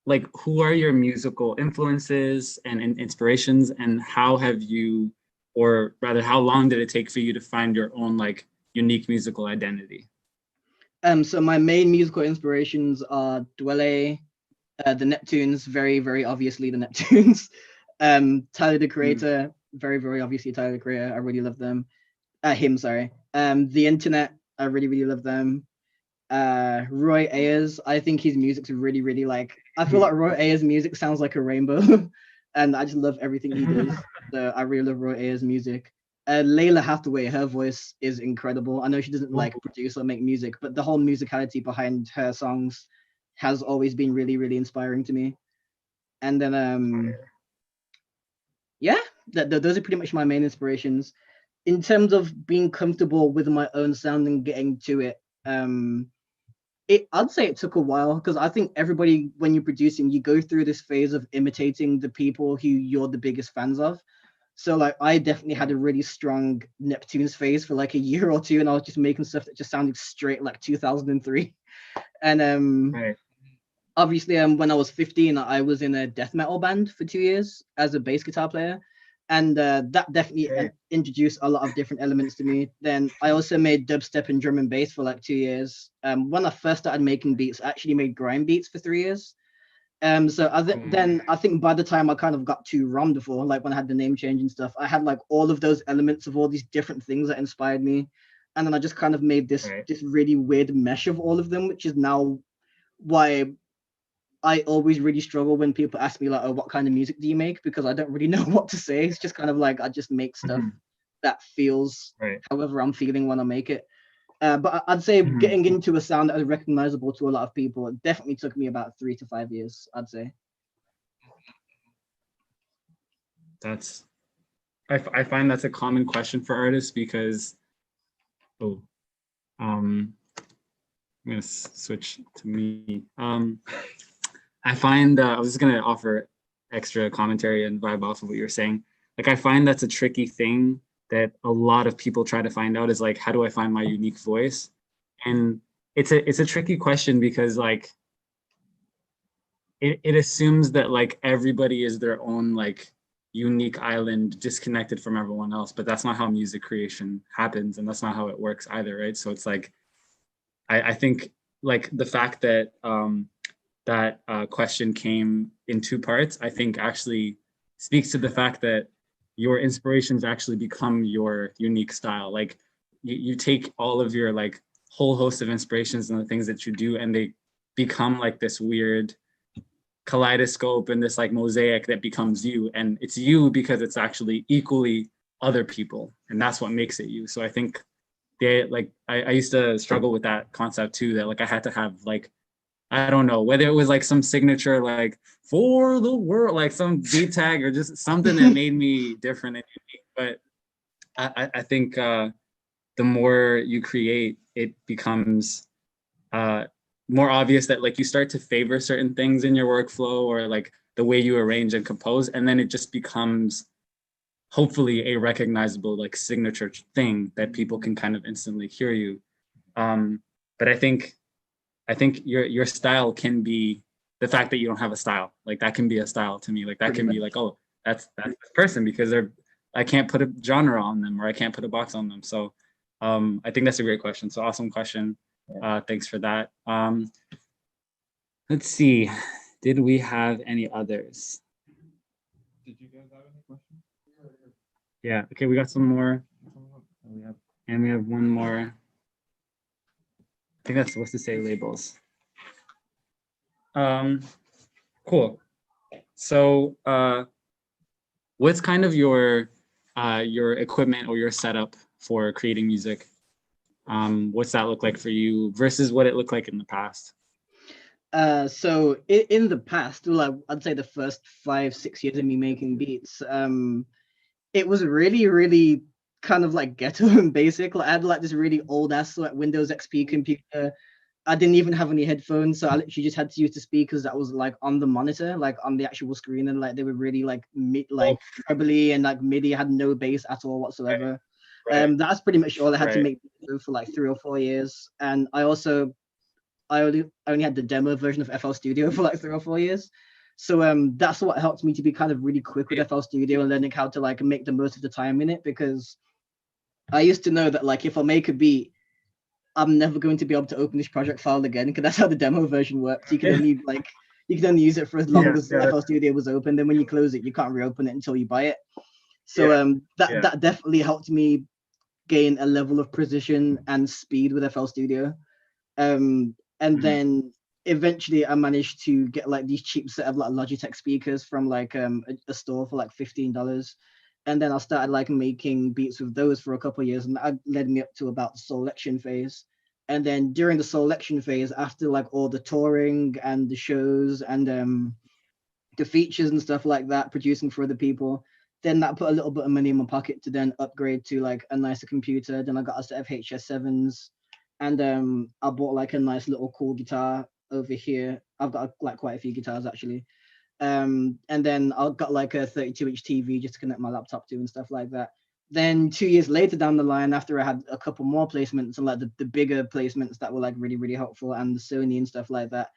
like, who are your musical influences and inspirations, and how have you, or rather, how long did it take for you to find your own like unique musical identity? So my main musical inspirations are Dwele, the Neptunes, very, very obviously the Neptunes. Tyler, the Creator, very, very obviously Tyler, the Creator. I really love them. Sorry. The Internet, I really, really love them. Roy Ayers, I think his music's really, really like, I feel like Roy Ayers' music sounds like a rainbow, and I just love everything he does. So I really love Roy Ayers' music. Layla Hathaway, her voice is incredible. I know she doesn't like produce or make music, but the whole musicality behind her songs has always been really, really inspiring to me. And then yeah, those are pretty much my main inspirations. In terms of being comfortable with my own sound and getting to it, I'd say it took a while, because I think everybody, when you're producing, you go through this phase of imitating the people who you're the biggest fans of. So like I definitely had a really strong Neptunes phase for like a year or two, and I was just making stuff that just sounded straight like 2003. And Right. obviously when I was 15, I was in a death metal band for 2 years as a bass guitar player, and that definitely introduced a lot of different elements to me. Then I also made dubstep and drum and bass for like 2 years. When I first started making beats, I actually made grime beats for 3 years. So then I think by the time I kind of got to ROMderful, like when I had the name change and stuff, I had like all of those elements of all these different things that inspired me, and then I just kind of made this really weird mesh of all of them, which is now why I always really struggle when people ask me like, oh, what kind of music do you make? Because I don't really know what to say. It's just kind of like I just make stuff that feels however I'm feeling when I make it. But I'd say getting into a sound that is recognizable to a lot of people, it definitely took me about 3 to 5 years, I'd say. I find that's a common question for artists, because I'm gonna switch to me. I find I was just gonna offer extra commentary and vibe off of what you're saying. Like, I find that's a tricky thing that a lot of people try to find out, is like, how do I find my unique voice? And it's a tricky question, because like it assumes that like everybody is their own like unique island, disconnected from everyone else, but that's not how music creation happens, and that's not how it works either, right? So it's like I think like the fact that that question came in two parts, I think actually speaks to the fact that your inspirations actually become your unique style. Like you take all of your like whole host of inspirations and the things that you do, and they become like this weird kaleidoscope and this like mosaic that becomes you. And it's you because it's actually equally other people, and that's what makes it you. So I think I used to struggle with that concept too, that like I had to have like, I don't know, whether it was like some signature, like for the world, like some beat tag or just something that made me different and unique. But I think the more you create, it becomes more obvious that like you start to favor certain things in your workflow, or like the way you arrange and compose, and then it just becomes hopefully a recognizable like signature thing that people can kind of instantly hear you. But I think your style can be the fact that you don't have a style, like that can be a style to me. Like that Pretty can be much. like, oh, that's this person because I can't put a genre on them or I can't put a box on them. So I think that's a great question. So awesome question. Thanks for that. Let's see. Did we have any others? Did you guys have any questions? Yeah. Okay, we got some more. And we have one more. I think that's supposed to say labels. Cool. So what's kind of your equipment or your setup for creating music? What's that look like for you versus what it looked like in the past? So in the past, like I'd say the first 5-6 years of me making beats, it was really kind of like ghetto and basic. Like I had like this really old ass like Windows XP computer. I didn't even have any headphones, so I literally just had to use the speakers that was like on the monitor, like on the actual screen, and like they were really like trebly and like MIDI, had no bass at all whatsoever. That's pretty much all I had to make for like 3 or 4 years. And I only had the demo version of FL Studio for like 3 or 4 years. So that's what helped me to be kind of really quick with FL Studio and learning how to like make the most of the time in it, because I used to know that like if I make a beat, I'm never going to be able to open this project file again, because that's how the demo version works. You can only use it for as long as FL Studio was open. Then when you close it, you can't reopen it until you buy it. So that definitely helped me gain a level of precision and speed with FL Studio. And then eventually I managed to get like these cheap set of like Logitech speakers from like a store for like $15. And then I started like making beats with those for a couple of years, and that led me up to about the selection phase. And then during the selection phase, after like all the touring and the shows and the features and stuff like that, producing for other people, then that put a little bit of money in my pocket to then upgrade to like a nicer computer. Then I got a set of HS7s, and I bought like a nice little cool guitar over here. I've got like quite a few guitars actually. And then I got like a 32-inch TV just to connect my laptop to and stuff like that. Then 2 years later down the line, after I had a couple more placements and like the bigger placements that were like really helpful, and the Sony and stuff like that,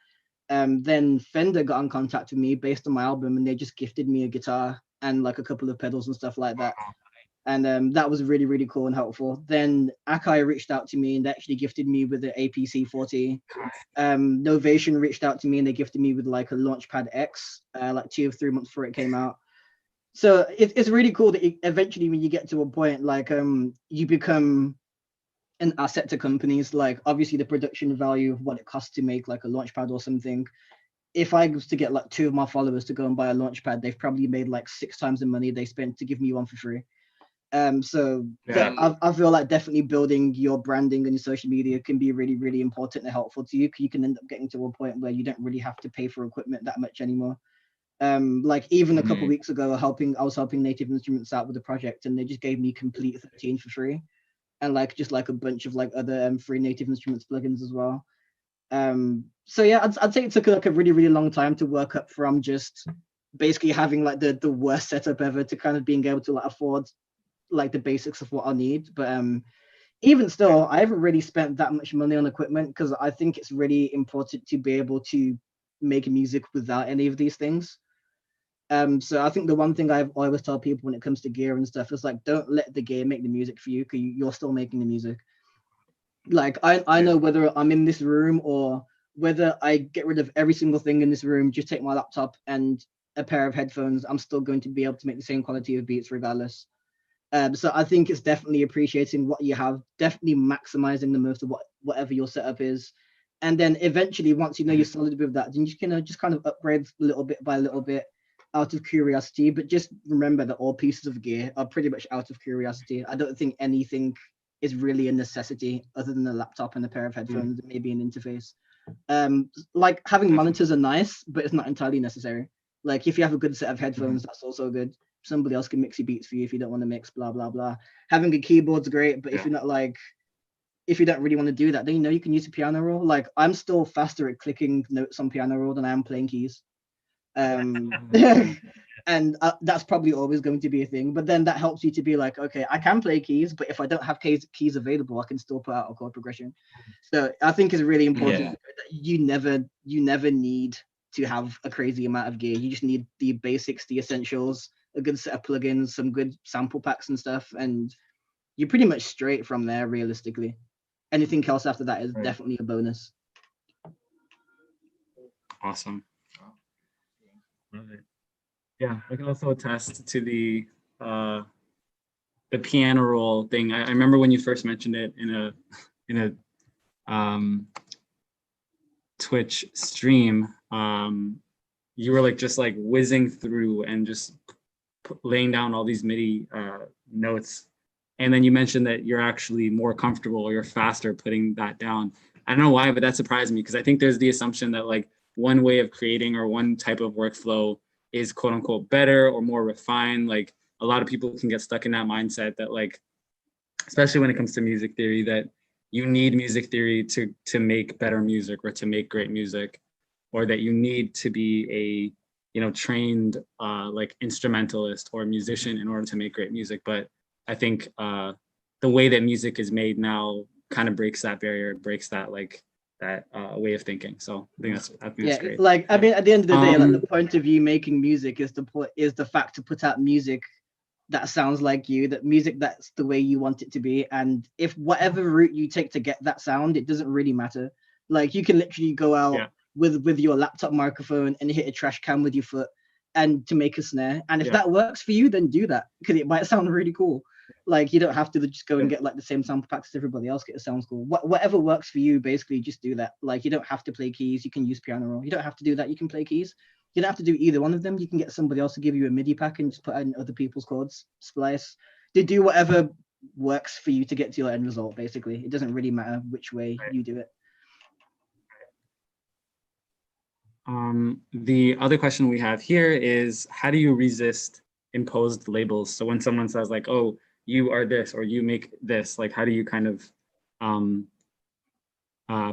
then Fender got in contact with me based on my album, and they just gifted me a guitar and like a couple of pedals and stuff like that. And that was really cool and helpful. Then Akai reached out to me and they actually gifted me with the APC 40. Novation reached out to me and they gifted me with like a Launchpad X, like 2 or 3 months before it came out. So it's really cool that eventually when you get to a point like you become an asset to companies. Like obviously the production value of what it costs to make like a Launchpad or something. If I was to get like 2 of my followers to go and buy a Launchpad, they've probably made like 6 times the money they spent to give me one for free. So I feel like definitely building your branding and your social media can be really important and helpful to you. You can end up getting to a point where you don't really have to pay for equipment that much anymore. Like even a couple of weeks ago, I was helping Native Instruments out with the project, and they just gave me Complete 13 for free, and like just like a bunch of like other free Native Instruments plugins as well. So yeah, I'd say it took like a really long time to work up from just basically having like the worst setup ever to kind of being able to like afford like the basics of what I need. But even still, I haven't really spent that much money on equipment, because I think it's really important to be able to make music without any of these things. So I think the one thing I always tell people when it comes to gear and stuff is like, don't let the gear make the music for you, because you're still making the music. Like I know whether I'm in this room or whether I get rid of every single thing in this room, just take my laptop and a pair of headphones, I'm still going to be able to make the same quality of beats regardless. So I think it's definitely appreciating what you have, definitely maximizing the most of whatever your setup is. And then eventually, once you know you're solid with that, then you can just kind of upgrade little bit by little bit out of curiosity. But just remember that all pieces of gear are pretty much out of curiosity. I don't think anything is really a necessity other than a laptop and a pair of headphones, and maybe an interface. Like having monitors are nice, but it's not entirely necessary. Like if you have a good set of headphones, that's also good. Somebody else can mix your beats for you if you don't want to mix, blah blah blah. Having a keyboard's great, but if you're not like, if you don't really want to do that, then you can use a piano roll. Like I'm still faster at clicking notes on piano roll than I am playing keys. And that's probably always going to be a thing. But then that helps you to be like, okay, I can play keys, but if I don't have keys available, I can still put out a chord progression. So I think it's really important that you never need to have a crazy amount of gear. You just need the basics, the essentials, a good set of plugins, some good sample packs and stuff, and you're pretty much straight from there, realistically. Anything else after that is definitely a bonus. Awesome. Love it. Yeah, I can also attest to the piano roll thing. I remember when you first mentioned it in a Twitch stream. You were like just like whizzing through and just laying down all these MIDI notes. And then you mentioned that you're actually more comfortable or you're faster putting that down. I don't know why, but that surprised me because I think there's the assumption that like one way of creating or one type of workflow is quote unquote better or more refined. Like a lot of people can get stuck in that mindset that like, especially when it comes to music theory, that you need music theory to make better music or to make great music, or that you need to be a, you know, trained like instrumentalist or musician in order to make great music. But I think the way that music is made now kind of breaks that barrier, breaks that like that way of thinking. So I think that's great. Like I mean, at the end of the day, like the point of you making music is the fact to put out music that sounds like you, that music that's the way you want it to be. And if whatever route you take to get that sound, it doesn't really matter. Like you can literally go out with your laptop microphone and hit a trash can with your foot and to make a snare. And if that works for you, then do that because it might sound really cool. Like you don't have to just go and get like the same sample packs as everybody else. It sounds cool. Whatever works for you, basically just do that. Like you don't have to play keys. You can use piano roll. You don't have to do that. You can play keys. You don't have to do either one of them. You can get somebody else to give you a MIDI pack and just put in other people's chords, splice. They do whatever works for you to get to your end result, basically. It doesn't really matter which way you do it. The other question we have here is, how do you resist imposed labels? So when someone says like, oh, you are this, or you make this, like, how do you kind of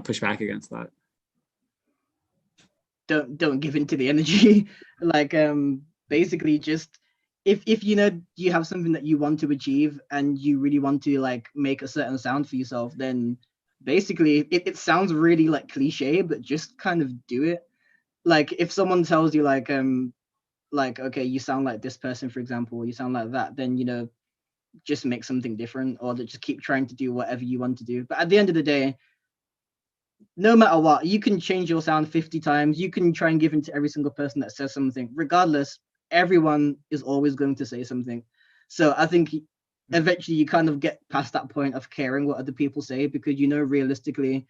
push back against that? Don't give in to the energy. Like basically just if you know you have something that you want to achieve and you really want to like make a certain sound for yourself, then basically it sounds really like cliche, but just kind of do it. Like if someone tells you like okay, you sound like this person, for example, or you sound like that, then you know, just make something different, or just keep trying to do whatever you want to do. But at the end of the day, no matter what, you can change your sound 50 times. You can try and give in to every single person that says something. Regardless, everyone is always going to say something. So I think eventually you kind of get past that point of caring what other people say, because you know realistically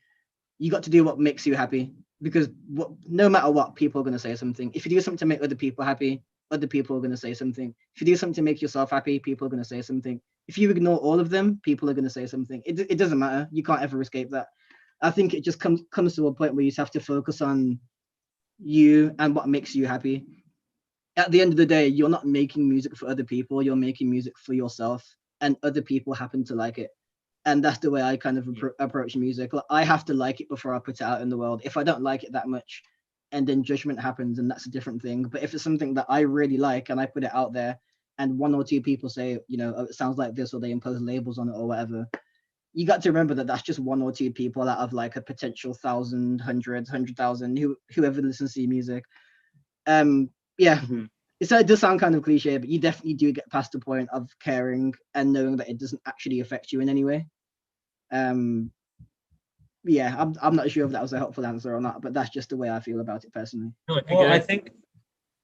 you got to do what makes you happy, because no matter what, people are going to say something. If you do something to make other people happy, other people are going to say something. If you do something to make yourself happy, people are going to say something. If you ignore all of them, people are going to say something. It doesn't matter. You can't ever escape that. I think it just comes to a point where you just have to focus on you and what makes you happy. At the end of the day, you're not making music for other people. You're making music for yourself, and other people happen to like it. And that's the way I kind of approach music. Like, I have to like it before I put it out in the world. If I don't like it that much, and then judgment happens, and that's a different thing. But if it's something that I really like and I put it out there, and one or two people say, you know, oh, it sounds like this, or they impose labels on it or whatever, you got to remember that that's just one or two people out of like a potential 1,000, 100,000, whoever listens to your music. It does sound kind of cliche, but you definitely do get past the point of caring and knowing that it doesn't actually affect you in any way. I'm not sure if that was a helpful answer or not, but that's just the way I feel about it personally. I think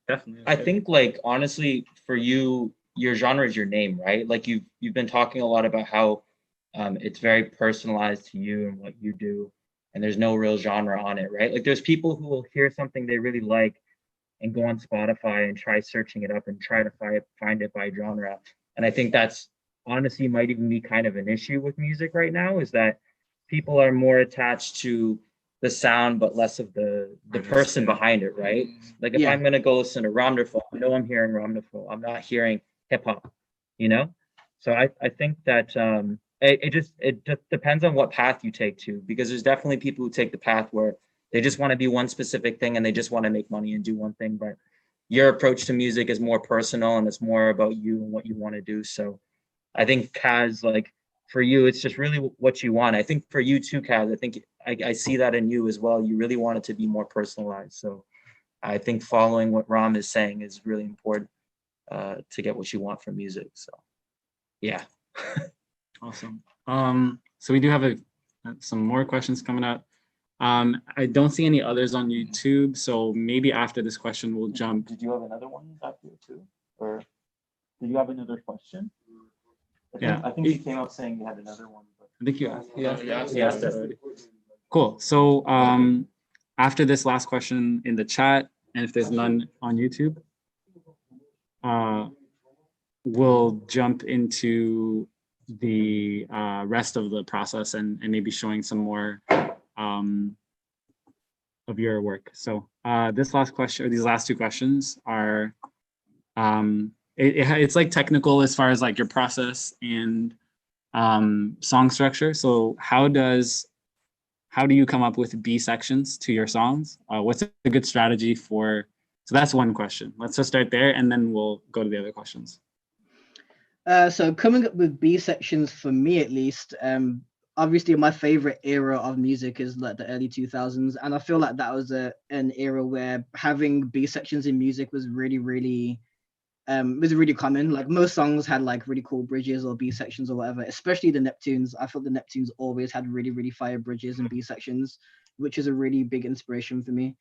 definitely. I think like honestly, for you, your genre is your name, right? Like you've been talking a lot about how it's very personalized to you and what you do, and there's no real genre on it, right? Like there's people who will hear something they really like and go on Spotify and try searching it up and try to find it by genre. And I think that's honestly might even be kind of an issue with music right now, is that people are more attached to the sound but less of the person behind it, right? Like if I'm gonna go listen to ROMderful, I know I'm hearing ROMderful. I'm not hearing hip hop, you know? So I think that it just depends on what path you take to, because there's definitely people who take the path where they just want to be one specific thing and they just want to make money and do one thing. But your approach to music is more personal and it's more about you and what you want to do. So I think Kaz, like for you, it's just really what you want. I think for you too, Kaz, I think I see that in you as well. You really want it to be more personalized. So I think following what Rom is saying is really important to get what you want from music. So yeah. Awesome. So we do have some more questions coming up. I don't see any others on YouTube, so maybe after this question we'll jump. Did you have another one after too? Or did you have another question? I think you came out saying you had another one. But... I think you asked. Yeah, asked that already. Cool. So after this last question in the chat, and if there's none on YouTube, we'll jump into the rest of the process and maybe showing some more of your work. So this last question, or these last two questions are, it's like technical as far as like your process and song structure. So how do you come up with B sections to your songs? What's a good strategy for, so that's one question. Let's just start there and then we'll go to the other questions. So coming up with B sections for me at least, obviously my favorite era of music is like the early 2000s, and I feel like that was an era where having B sections in music was really common. Like most songs had like really cool bridges or B sections or whatever, especially the Neptunes. I thought the Neptunes always had really fire bridges and B sections, which is a really big inspiration for me.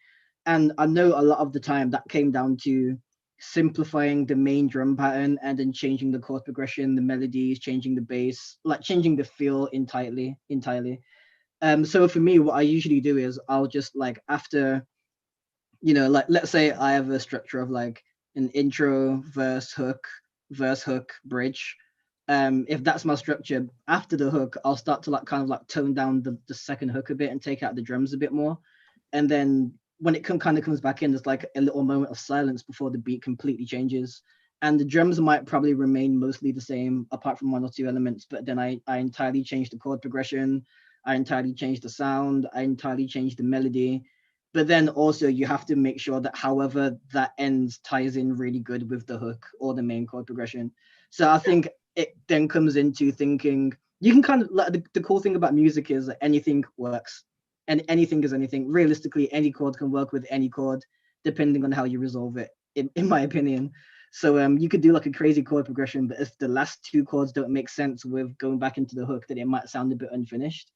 And I know a lot of the time that came down to simplifying the main drum pattern and then changing the chord progression, the melodies, changing the bass, like changing the feel entirely. So for me, what I usually do is I'll just like after, like let's say I have a structure of like an intro, verse, hook, bridge. If that's my structure, after the hook, I'll start to like kind of like tone down the second hook a bit and take out the drums a bit more. And then when it kind of comes back in, there's like a little moment of silence before the beat completely changes. And the drums might probably remain mostly the same, apart from one or two elements, but then I entirely change the chord progression, I entirely change the sound, I entirely change the melody. But then also you have to make sure that however that ends ties in really good with the hook or the main chord progression. So I think it then comes into thinking, you can kind of, like the cool thing about music is that anything works. And anything is anything. Realistically, any chord can work with any chord, depending on how you resolve it, in my opinion. So you could do like a crazy chord progression, but if the last two chords don't make sense with going back into the hook, then it might sound a bit unfinished.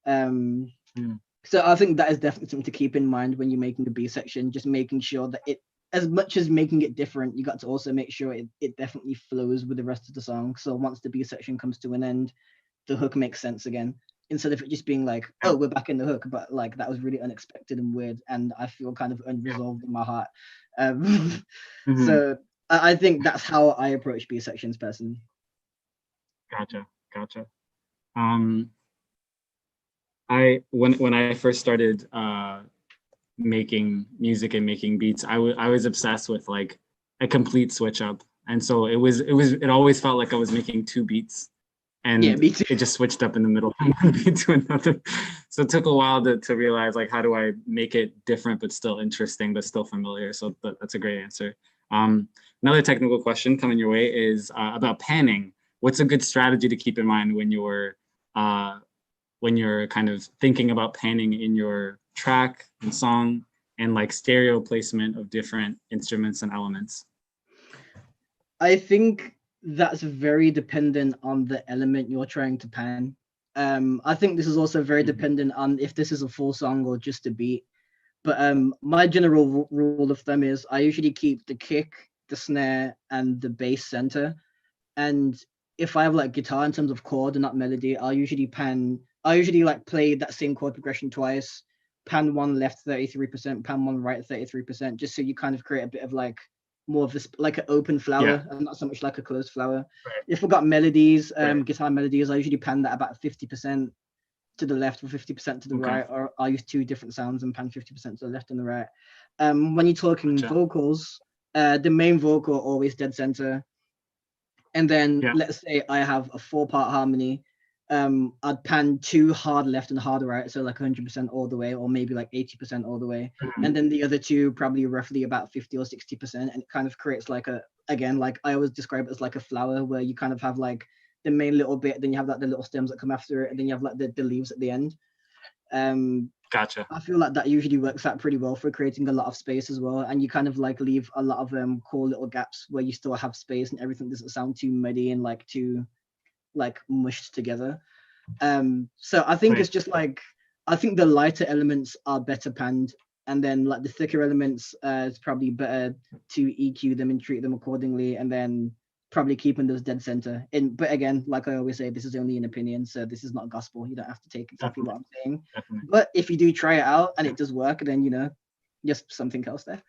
So I think that is definitely something to keep in mind when you're making a B section, just making sure that it, as much as making it different, you got to also make sure it definitely flows with the rest of the song. So once the B section comes to an end, the hook makes sense again. Instead of it just being like, oh, we're back in the hook, but like that was really unexpected and weird, and I feel kind of unresolved in my heart. So I think that's how I approach B sections personally. Gotcha. When I first started making music and making beats, I was obsessed with like a complete switch up, and so it always felt like I was making two beats. And yeah, it just switched up in the middle from one beat to another. So it took a while to realize like, how do I make it different, but still interesting, but still familiar? So that's a great answer. Another technical question coming your way is about panning. What's a good strategy to keep in mind when you're kind of thinking about panning in your track and song and like stereo placement of different instruments and elements? I think that's very dependent on the element you're trying to pan. I think this is also very dependent on if this is a full song or just a beat. But my general rule of thumb is I usually keep the kick, the snare, and the bass center. And if I have like guitar in terms of chord and not melody, I'll usually like play that same chord progression twice, pan one left 33%, pan one right 33%, just so you kind of create a bit of like more of this like an open flower and not so much like a closed flower. Right. If we've got melodies, guitar melodies, I usually pan that about 50% to the left or 50% to the right, or I'll use two different sounds and pan 50% to the left and the right. When you're talking vocals, the main vocal always dead center. And then let's say I have a 4-part harmony, I'd pan 2 hard left and hard right, so like 100% all the way, or maybe like 80% all the way, and then the other two probably roughly about 50 or 60%, and it kind of creates like like I always describe it as like a flower, where you kind of have like the main little bit, then you have like the little stems that come after it, and then you have like the leaves at the end. Gotcha. I feel like that usually works out pretty well for creating a lot of space as well, and you kind of like leave a lot of cool little gaps where you still have space and everything doesn't sound too muddy and like too like mushed together. So I think Right. it's just like, I think the lighter elements are better panned, and then like the thicker elements, it's probably better to EQ them and treat them accordingly, and then probably keeping those dead center. But again, like I always say, this is only an opinion, so this is not gospel. You don't have to take exactly what I'm saying. Definitely. But if you do try it out and it does work, then just something else there.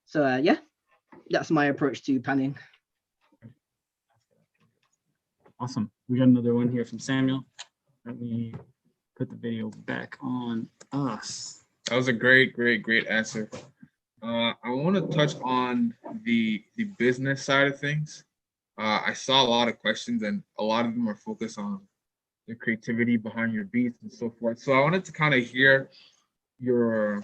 So yeah, that's my approach to panning. Awesome. We got another one here from Samuel. Let me put the video back on us. That was a great answer. I want to touch on the business side of things. I saw a lot of questions, and a lot of them are focused on the creativity behind your beats and so forth. So I wanted to kind of hear your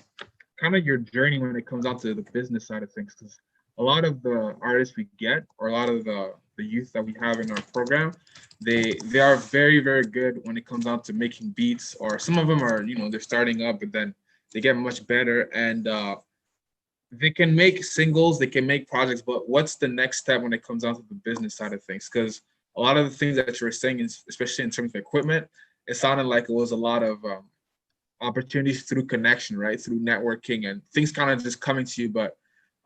journey when it comes out to the business side of things, because a lot of the artists we get, or a lot of the youth that we have in our program, they are very, very good when it comes down to making beats, or some of them are, they're starting up, but then they get much better, and they can make singles, they can make projects, but what's the next step when it comes down to the business side of things? Because a lot of the things that you were saying, especially in terms of equipment, it sounded like it was a lot of opportunities through connection, right? Through networking and things kind of just coming to you. But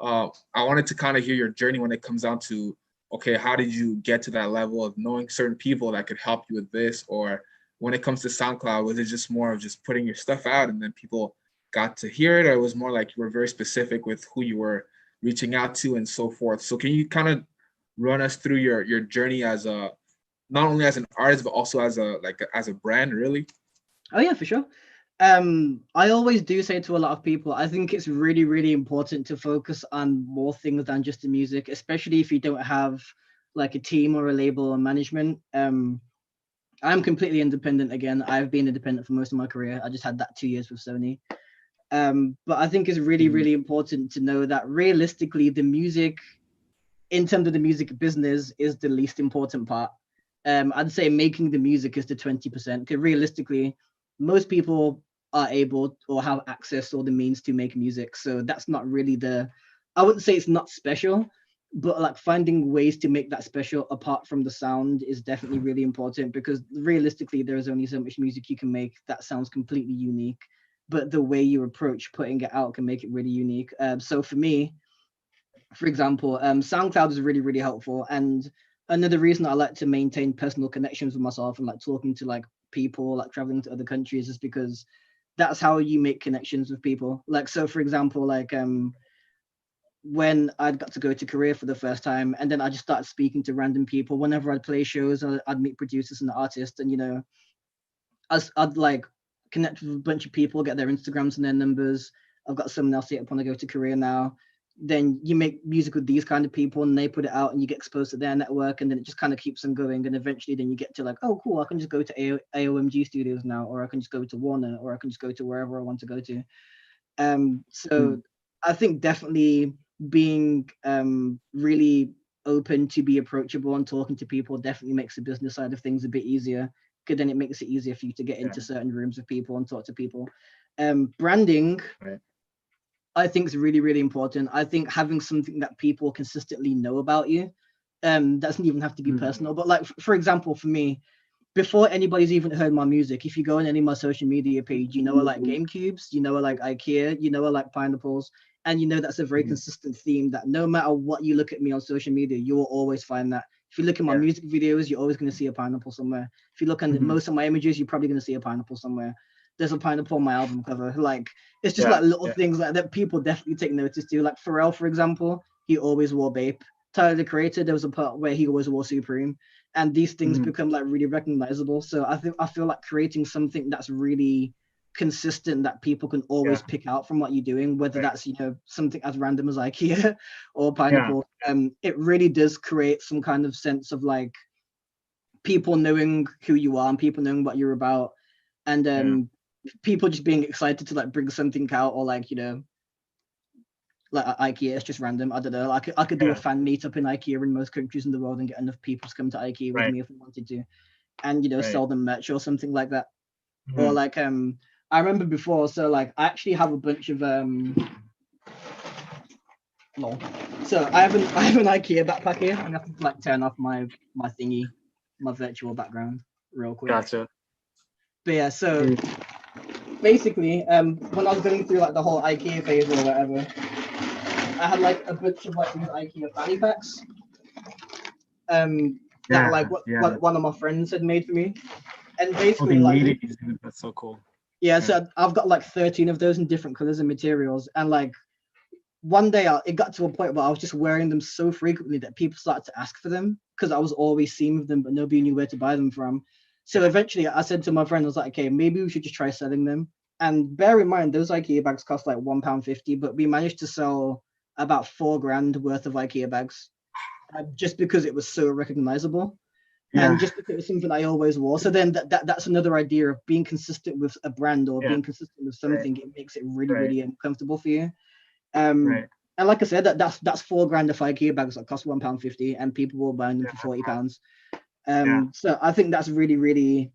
I wanted to kind of hear your journey when it comes down to, okay, how did you get to that level of knowing certain people that could help you with this? Or when it comes to SoundCloud, was it just more of just putting your stuff out and then people got to hear it, or it was more like you were very specific with who you were reaching out to and so forth? So can you kind of run us through your journey as a, not only as an artist, but also as a brand, really? Oh yeah, for sure. I always do say to a lot of people, I think it's really, really important to focus on more things than just the music, especially if you don't have like a team or a label or management. I'm completely independent again. I've been independent for most of my career. I just had that 2 years with Sony. But I think it's really, really important to know that realistically, the music, in terms of the music business, is the least important part. I'd say making the music is the 20%, because realistically, most people are able or have access or the means to make music. So that's not really I wouldn't say it's not special, but like finding ways to make that special apart from the sound is definitely really important, because realistically, there is only so much music you can make that sounds completely unique. But the way you approach putting it out can make it really unique. So for me, for example, SoundCloud is really, really helpful. And another reason I like to maintain personal connections with myself and like talking to like people, like traveling to other countries, is because that's how you make connections with people. Like, so for example, like when I got to go to Korea for the first time, and then I just started speaking to random people. Whenever I'd play shows, I'd meet producers and artists, and I'd like connect with a bunch of people, get their Instagrams and their numbers. I've got someone else yet when I go to Korea now. Then you make music with these kind of people and they put it out and you get exposed to their network, and then it just kind of keeps them going. And eventually then you get to like, oh, cool, I can just go to AOMG Studios now, or I can just go to Warner, or I can just go to wherever I want to go to. So I think definitely being really open to be approachable and talking to people definitely makes the business side of things a bit easier, because then it makes it easier for you to get into certain rooms with people and talk to people. Branding, I think, is really, really important. I think having something that people consistently know about you, doesn't even have to be personal, but like, for example, for me, before anybody's even heard my music, if you go on any of my social media page, I like GameCubes, I like IKEA, I like pineapples, and that's a very consistent theme that no matter what you look at me on social media, you will always find that. If you look at my music videos, you're always going to see a pineapple somewhere. If you look at most of my images, you're probably going to see a pineapple somewhere. There's a pineapple on my album cover. Like, it's just like little things like that people definitely take notice to. Like Pharrell, for example, he always wore Bape. Tyler, the Creator, there was a part where he always wore Supreme. And these things become like really recognizable. So I feel like creating something that's really consistent that people can always pick out from what you're doing, whether that's something as random as IKEA or pineapple. It really does create some kind of sense of like people knowing who you are and people knowing what you're about, and people just being excited to like bring something out, or like like IKEA is just random. I don't know. I could do a fan meetup in IKEA in most countries in the world and get enough people to come to IKEA with me if we wanted to, and sell them merch or something like that. Or like I remember before, so like I actually have a bunch of lol. So I have an IKEA backpack here. I'm gonna have to like turn off my thingy, my virtual background real quick. Gotcha. But yeah, so basically, when I was going through like the whole IKEA phase or whatever, I had like a bunch of like these IKEA fanny packs. That like what one of my friends had made for me. And basically like that's so cool. Yeah, so I've got like 13 of those in different colors and materials. And like one day it got to a point where I was just wearing them so frequently that people started to ask for them because I was always seen with them, but nobody knew where to buy them from. So eventually I said to my friend, I was like, okay, maybe we should just try selling them. And bear in mind, those IKEA bags cost like £1.50, but we managed to sell about £4,000 worth of IKEA bags just because it was so recognizable. And just because it was something I always wore. So then that's another idea of being consistent with a brand or being consistent with something. It makes it really, really uncomfortable for you. And like I said, that's £4,000 of IKEA bags that cost £1.50 and people will buy them for £40. So I think that's really, really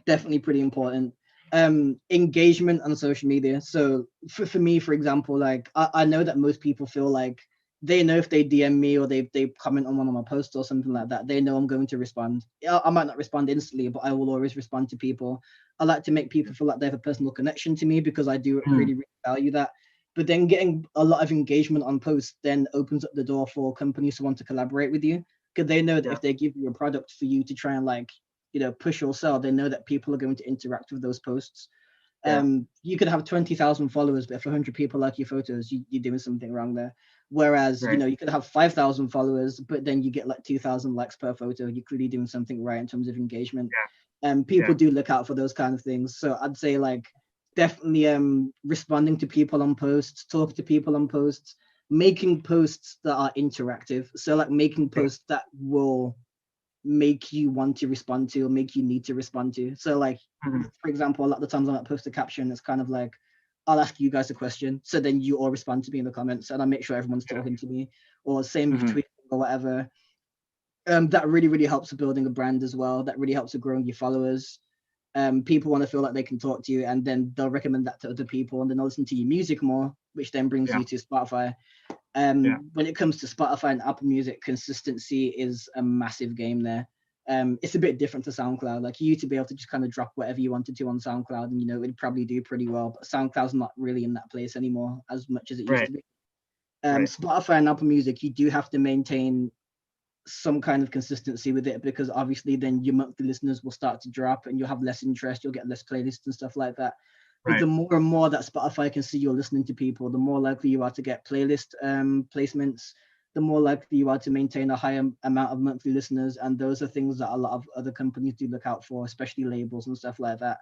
definitely pretty important. Engagement on social media. So for me, for example, like I know that most people feel like they know if they DM me or they comment on one of my posts or something like that, they know I'm going to respond. I might not respond instantly, but I will always respond to people. I like to make people feel like they have a personal connection to me because I do really, really value that. But then getting a lot of engagement on posts then opens up the door for companies to want to collaborate with you because they know that if they give you a product for you to try and like, you know, push or sell, they know that people are going to interact with those posts. You could have 20,000 followers, but if 100 people like your photos, you're doing something wrong there. Whereas, you know, you could have 5,000 followers, but then you get like 2,000 likes per photo. You're clearly doing something right in terms of engagement. And people do look out for those kind of things. So I'd say like definitely responding to people on posts, talking to people on posts, making posts that are interactive. So like making posts that will make you want to respond to or make you need to respond to. So like, for example, a lot of the times I might post a caption, it's kind of like, I'll ask you guys a question. So then you all respond to me in the comments and I make sure everyone's talking to me or same with tweeting or whatever. That really, really helps with building a brand as well. That really helps with growing your followers. People want to feel like they can talk to you and then they'll recommend that to other people and then they'll listen to your music more, which then brings you to Spotify. When it comes to Spotify and Apple Music, consistency is a massive game there. It's a bit different to SoundCloud. Like you to be able to just kind of drop whatever you wanted to on SoundCloud and, you know, it'd probably do pretty well, but SoundCloud's not really in that place anymore as much as it used to be. Spotify and Apple Music, you do have to maintain some kind of consistency with it because obviously then your monthly listeners will start to drop and you'll have less interest, you'll get less playlists and stuff like that. But the more and more that Spotify can see you're listening to people, the more likely you are to get playlist placements, the more likely you are to maintain a higher amount of monthly listeners. And those are things that a lot of other companies do look out for, especially labels and stuff like that.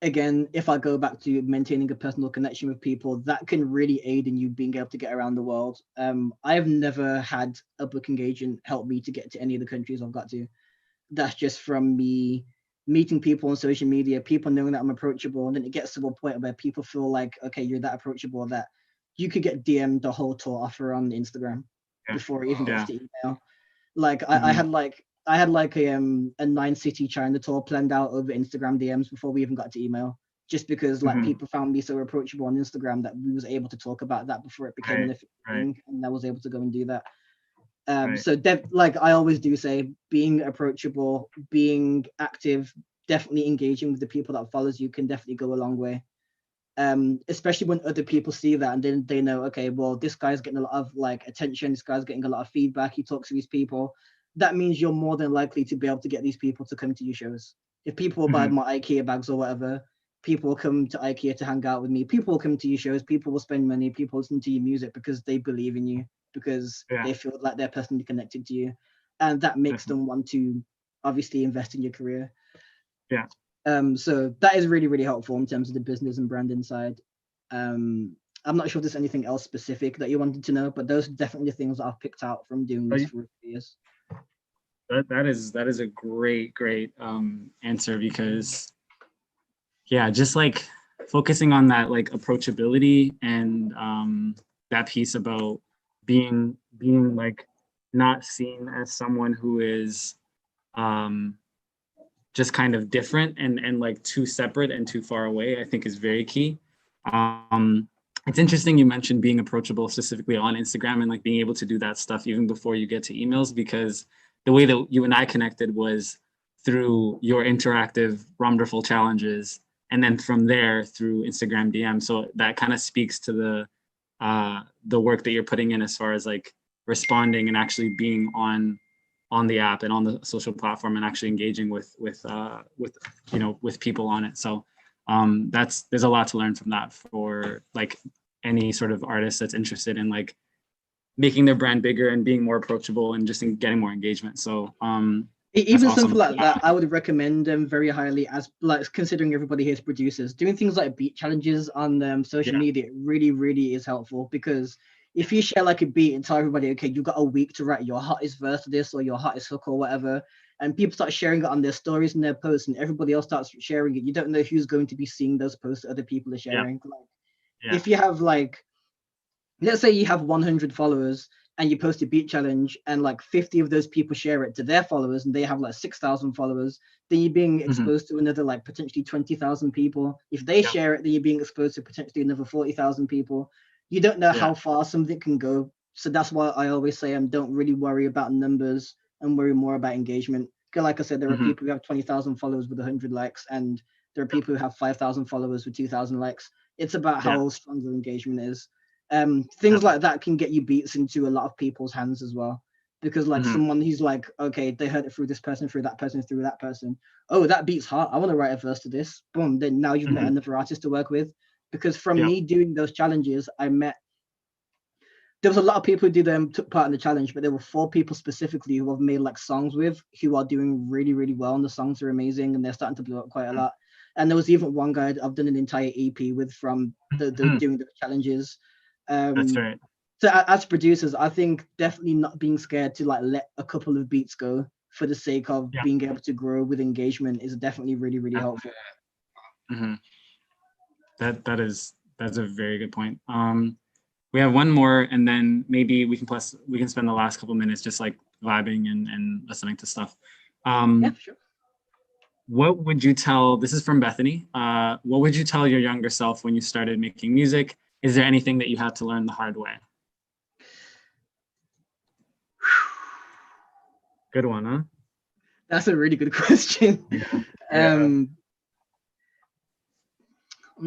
Again, if I go back to maintaining a personal connection with people, that can really aid in you being able to get around the world. I've never had a booking agent help me to get to any of the countries I've got to. That's just from me meeting people on social media, people knowing that I'm approachable, and then it gets to a point where people feel like, okay, you're that approachable that you could get DM'd the whole tour offer on Instagram before it even gets to email. Like I had like a 9-city China tour planned out over Instagram DMs before we even got to email, just because like people found me so approachable on Instagram that we was able to talk about that before it became an official thing, and I was able to go and do that. So like I always do say, being approachable, being active, definitely engaging with the people that follows you can definitely go a long way. Especially when other people see that and then they know, okay, well, this guy's getting a lot of like attention, this guy's getting a lot of feedback, he talks to these people. That means you're more than likely to be able to get these people to come to your shows. If people will buy my IKEA bags or whatever, people will come to IKEA to hang out with me. People will come to your shows, people will spend money, people listen to your music because they believe in you, because they feel like they're personally connected to you. And that makes them want to obviously invest in your career. So that is really, really helpful in terms of the business and branding side. I'm not sure if there's anything else specific that you wanted to know, but those are definitely things that I've picked out from doing this for years. That is a great answer, because just like focusing on that like approachability and that piece about being like not seen as someone who is just kind of different and like too separate and too far away, I think is very key. It's interesting you mentioned being approachable specifically on Instagram and like being able to do that stuff even before you get to emails, because the way that you and I connected was through your interactive ROMderful challenges, and then from there through Instagram DM. So that kind of speaks to the work that you're putting in as far as like responding and actually being on the app and on the social platform and actually engaging with people on it. So there's a lot to learn from that for like any sort of artist that's interested in like making their brand bigger and being more approachable and just getting more engagement. So even awesome. something like that, I would recommend them very highly, as like considering everybody here is producers. Doing things like beat challenges on social media really is helpful, because if you share like a beat and tell everybody, okay, you've got a week to write your hottest verse to this or your hottest hook or whatever, and people start sharing it on their stories and their posts, and everybody else starts sharing it, you don't know who's going to be seeing those posts that other people are sharing. If you have like, let's say you have 100 followers and you post a beat challenge and like 50 of those people share it to their followers and they have like 6,000 followers, then you're being exposed to another like potentially 20,000 people. If they share it, then you're being exposed to potentially another 40,000 people. You don't know how far something can go. So that's why I always say don't really worry about numbers and worry more about engagement. Because like I said, there are people who have 20,000 followers with 100 likes, and there are people who have 5,000 followers with 2,000 likes. It's about how strong your engagement is. Things like that can get you beats into a lot of people's hands as well, because like someone who's like, okay, they heard it through this person, through that person, through that person. Oh, that beat's hot, I want to write a verse to this. Boom, then now you've met another artist to work with. Because from me doing those challenges, there was a lot of people who took part in the challenge, but there were 4 people specifically who I've made like songs with, who are doing really well, and the songs are amazing and they're starting to blow up quite a lot. And there was even one guy I've done an entire EP with from doing the challenges. That's right. So as producers, I think definitely not being scared to like let a couple of beats go for the sake of being able to grow with engagement is definitely really helpful. That's a very good point. We have one more, and then maybe we can spend the last couple minutes just like vibing and listening to stuff. Yeah, sure. What would you tell, this is from Bethany, what would you tell your younger self when you started making music? Is there anything that you had to learn the hard way? Good one, huh? That's a really good question. I'm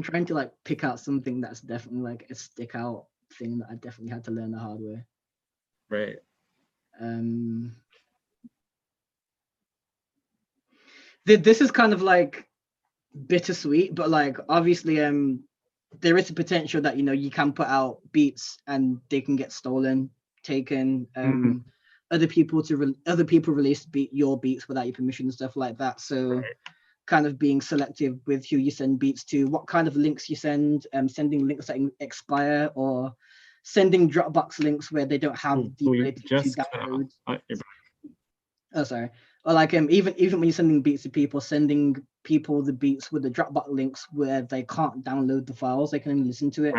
trying to like pick out something that's definitely like a stick out thing that I definitely had to learn the hard way. Right. This is kind of like bittersweet, but like obviously there is a potential that you can put out beats and they can get stolen, taken. Other people release your beats without your permission and stuff like that. So kind of being selective with who you send beats to, what kind of links you send, sending links that expire, or sending Dropbox links where they don't have the ability to download. Oh, sorry. Or like even when you're sending beats to people, sending people the beats with the Dropbox links where they can't download the files, they can only listen to it.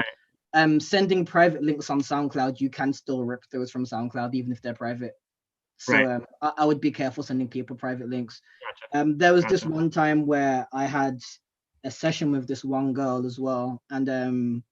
Sending private links on SoundCloud, you can still rip those from SoundCloud even if they're private. So I would be careful sending people private links. There was this one time where I had a session with this one girl as well, and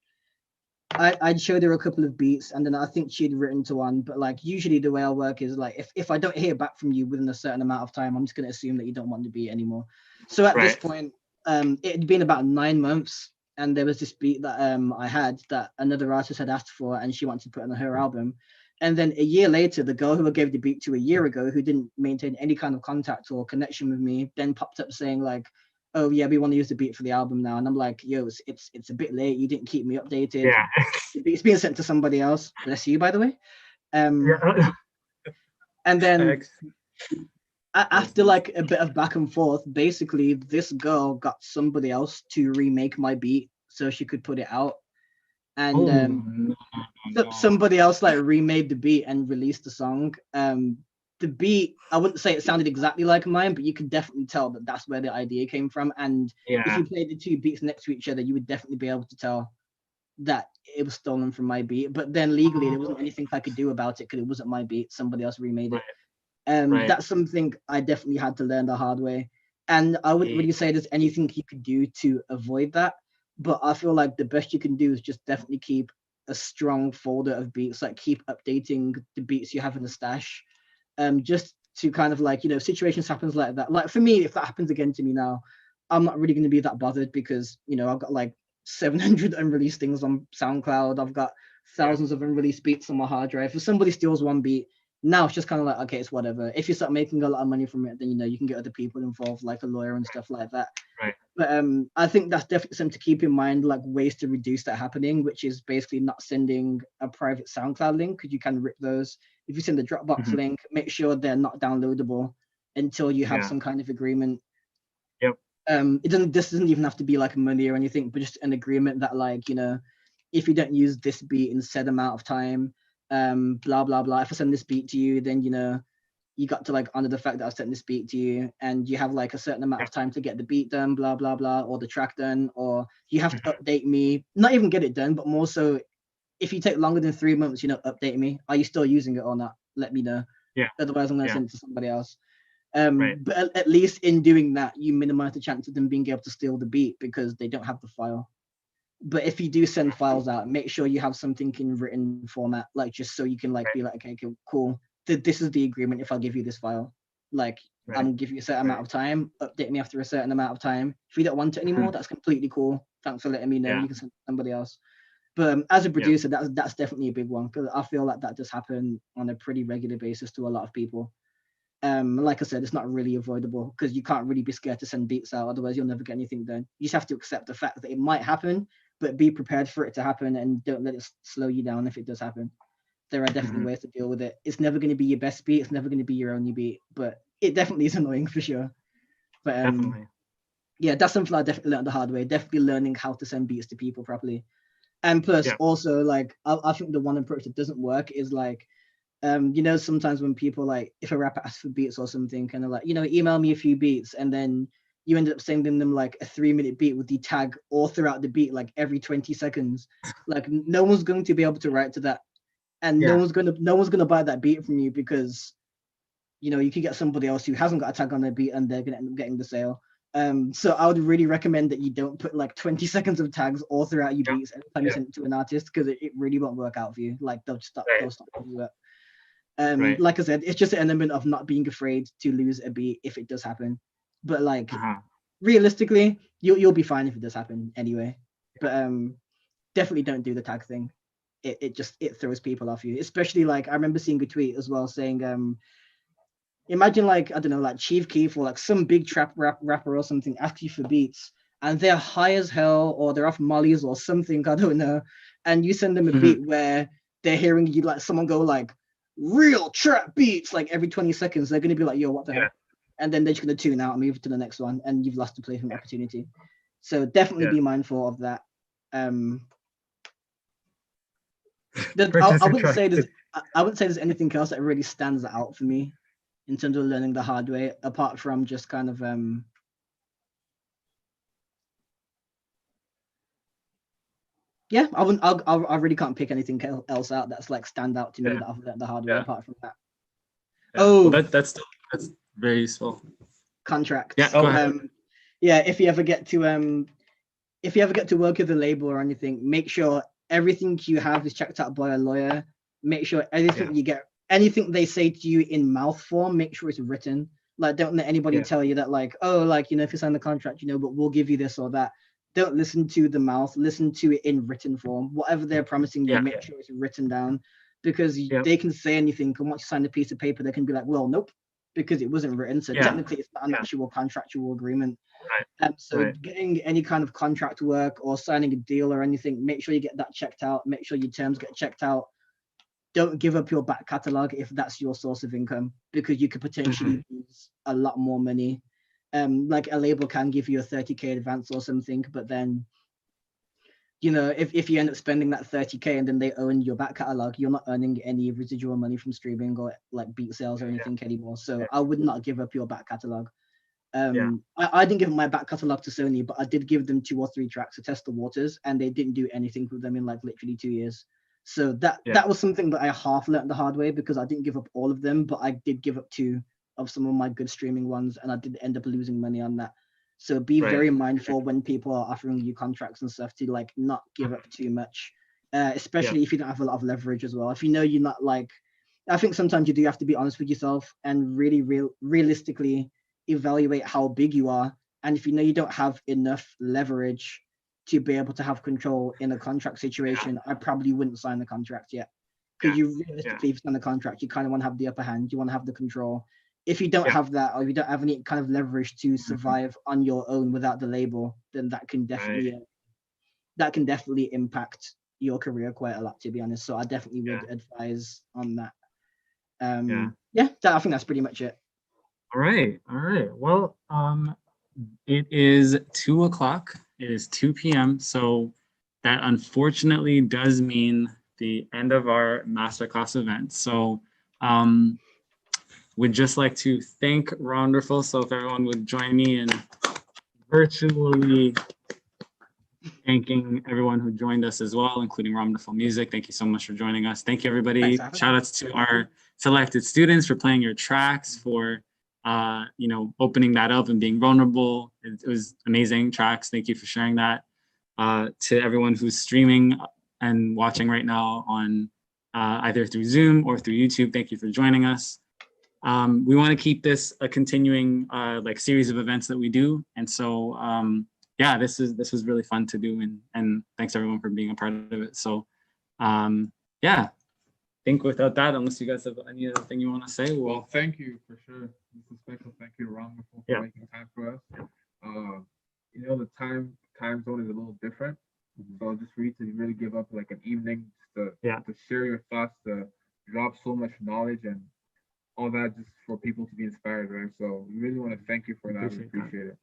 I'd showed her a couple of beats, and then I think she'd written to one. But like usually the way I work is like if I don't hear back from you within a certain amount of time, I'm just going to assume that you don't want the beat anymore. So at this point, it had been about 9 months, and there was this beat that I had that another artist had asked for, and she wanted to put on her album. And then a year later, the girl who I gave the beat to a year ago, who didn't maintain any kind of contact or connection with me, then popped up saying like, oh yeah, we want to use the beat for the album now. And I'm like, yo, it's a bit late. You didn't keep me updated. Yeah. The beat's being sent to somebody else. Bless you, by the way. And then after like a bit of back and forth, basically this girl got somebody else to remake my beat so she could put it out. And somebody else like remade the beat and released the song. The beat, I wouldn't say it sounded exactly like mine, but you could definitely tell that that's where the idea came from. And if you played the 2 beats next to each other, you would definitely be able to tell that it was stolen from my beat. But then legally, there wasn't anything I could do about it because it wasn't my beat. Somebody else remade it. That's something I definitely had to learn the hard way. And I wouldn't really say there's anything you could do to avoid that, but I feel like the best you can do is just definitely keep a strong folder of beats, like keep updating the beats you have in the stash, just to kind of like, you know, situations happens like that. Like for me, if that happens again to me now, I'm not really going to be that bothered because, you know, I've got like 700 unreleased things on SoundCloud. I've got thousands of unreleased beats on my hard drive. If somebody steals one beat, now it's just kind of like, okay, it's whatever. If you start making a lot of money from it, then, you know, you can get other people involved, like a lawyer and stuff like that. Right. But I think that's definitely something to keep in mind, like ways to reduce that happening, which is basically not sending a private SoundCloud link, because you can rip those. If you send the Dropbox link, make sure they're not downloadable until you have some kind of agreement. Yep. This doesn't even have to be like money or anything, but just an agreement that, like, you know, if you don't use this beat in said amount of time, blah blah blah. If I send this beat to you, then, you know, you got to like honor the fact that I sent this beat to you, and you have like a certain amount of time to get the beat done, blah blah blah, or the track done, or you have to update me, not even get it done, but more so, if you take longer than 3 months, you know, update me. Are you still using it or not? Let me know. Yeah. Otherwise, I'm gonna send it to somebody else. But at least in doing that, you minimize the chance of them being able to steal the beat because they don't have the file. But if you do send files out, make sure you have something in written format, like just so you can like be like, okay, cool. This is the agreement. If I give you this file, like I'm gonna give you a certain amount of time. Update me after a certain amount of time. If you don't want it anymore, that's completely cool. Thanks for letting me know. You can send it to somebody else. But as a producer, that's definitely a big one, because I feel like that does happen on a pretty regular basis to a lot of people. Like I said, it's not really avoidable because you can't really be scared to send beats out, otherwise you'll never get anything done. You just have to accept the fact that it might happen, but be prepared for it to happen and don't let it slow you down if it does happen. There are definitely ways to deal with it. It's never going to be your best beat, it's never going to be your only beat, but it definitely is annoying for sure. But Definitely. yeah, that's something I definitely learned the hard way, definitely learning how to send beats to people properly. And plus also, like, I think the one approach that doesn't work is like, you know, sometimes when people, like, if a rapper asks for beats or something, kind of like, you know, email me a few beats, and then you end up sending them like a 3-minute beat with the tag all throughout the beat, like every 20 seconds. Like no one's going to be able to write to that, and no one's gonna buy that beat from you, because, you know, you could get somebody else who hasn't got a tag on their beat and they're gonna end up getting the sale. So I would really recommend that you don't put like 20 seconds of tags all throughout your beats every time you send it to an artist, because it really won't work out for you. Like they'll stop doing that. Like I said, it's just an element of not being afraid to lose a beat if it does happen. But like realistically, you'll be fine if it does happen anyway. But definitely don't do the tag thing. It throws people off you. Especially, like, I remember seeing a tweet as well saying, imagine, like, I don't know, like Chief Keef or like some big trap rapper or something ask you for beats, and they're high as hell, or they're off mollies or something, I don't know, and you send them a beat where they're hearing you, like, someone go like real trap beats like every 20 seconds, they're going to be like, yo, what the hell? And then they're just going to tune out and move to the next one, and you've lost the placement opportunity. So definitely be mindful of that. I wouldn't say there's anything else that really stands out for me in terms of learning the hard way, apart from just kind of yeah, I really can't pick anything else out that's like stand out to me that I've learned the hard way apart from that. Well, that's very useful. Contracts. Yeah, go ahead. Yeah, if you ever get to work with a label or anything, make sure everything you have is checked out by a lawyer. Make sure anything you get, anything they say to you in mouth form, make sure it's written. Like, don't let anybody tell you that, like, oh, like, you know, if you sign the contract, you know, but we'll give you this or that. Don't listen to the mouth, listen to it in written form. Whatever they're promising you, make sure it's written down, because they can say anything, and once you sign a piece of paper, they can be like, well, nope, because it wasn't written. So technically it's not an actual contractual agreement. So getting any kind of contract work or signing a deal or anything, make sure you get that checked out. Make sure your terms get checked out. Don't give up your back catalog if that's your source of income, because you could potentially lose a lot more money. Like a label can give you a 30K advance or something, but then, you know, if you end up spending that 30K and then they own your back catalog, you're not earning any residual money from streaming or like beat sales or anything anymore. So I would not give up your back catalog. I didn't give my back catalog to Sony, but I did give them 2 or 3 tracks to test the waters, and they didn't do anything with them in like literally 2 years. So that was something that I half learned the hard way, because I didn't give up all of them, but I did give up 2 of some of my good streaming ones, and I did end up losing money on that. So be very mindful when people are offering you contracts and stuff to like not give up too much, especially if you don't have a lot of leverage as well. If you know you're not like, I think sometimes you do have to be honest with yourself and really realistically evaluate how big you are. And if you know you don't have enough leverage to be able to have control in a contract situation, I probably wouldn't sign the contract yet. Because you realistically, if you sign the contract, you kind of want to have the upper hand, you want to have the control. If you don't have that, or you don't have any kind of leverage to survive on your own without the label, then that can definitely impact your career quite a lot, to be honest. So I definitely would advise on that. I think that's pretty much it. All right. Well, it is 2 o'clock. It is 2 p.m. So that unfortunately does mean the end of our masterclass event. So would just like to thank ROMderful. So if everyone would join me in virtually thanking everyone who joined us as well, including ROMderful Music. Thank you so much for joining us. Thank you, everybody. Shout outs to our selected students for playing your tracks, for opening that up and being vulnerable. It was amazing tracks. Thank you for sharing that. To everyone who's streaming and watching right now on either through Zoom or through YouTube, thank you for joining us. We want to keep this a continuing series of events that we do, and so this was really fun to do, and thanks everyone for being a part of it. So I think without that, unless you guys have any other thing you want to say, well, thank you for sure. This is special thank you to ROMderful for making time for us. The time zone is a little different, so just for you to really give up like an evening to share your thoughts, to drop so much knowledge and all that, just for people to be inspired, right? So we really want to thank you for that. We appreciate it.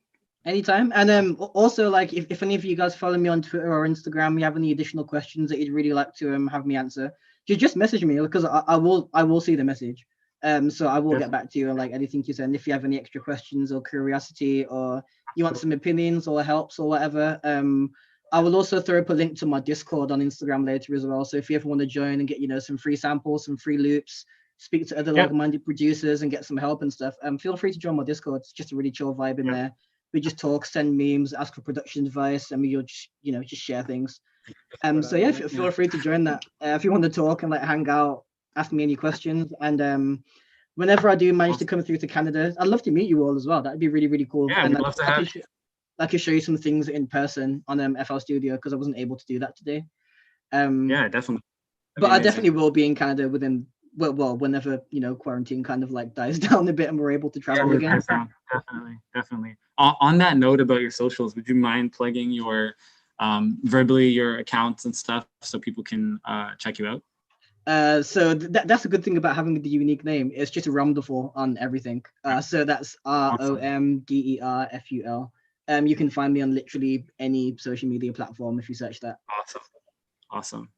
Anytime. And also, like, if any of you guys follow me on Twitter or Instagram, you have any additional questions that you'd really like to have me answer, just message me, because I will see the message. So I will get back to you on like anything you send. If you have any extra questions or curiosity, or you want some opinions or helps or whatever, I will also throw up a link to my Discord on Instagram later as well. So if you ever want to join and get some free samples, some free loops, speak to other like-minded producers and get some help and stuff, feel free to join my Discord. It's just a really chill vibe in there. We just talk, send memes, ask for production advice, and you'll just share things. Feel free to join that if you want to talk and like hang out, ask me any questions. And whenever I do manage to come through to Canada, I'd love to meet you all as well. That'd be really, really cool. Yeah, and we'd love to have you. I could show you some things in person on FL Studio, because I wasn't able to do that today. Definitely. But I definitely will be in Canada within whenever quarantine kind of like dies down a bit and we're able to travel again. Definitely. On that note about your socials, would you mind plugging your verbally your accounts and stuff so people can check you out? So that's a good thing about having the unique name. It's just ROMderful on everything. So that's ROMderful. You can find me on literally any social media platform if you search that. Awesome.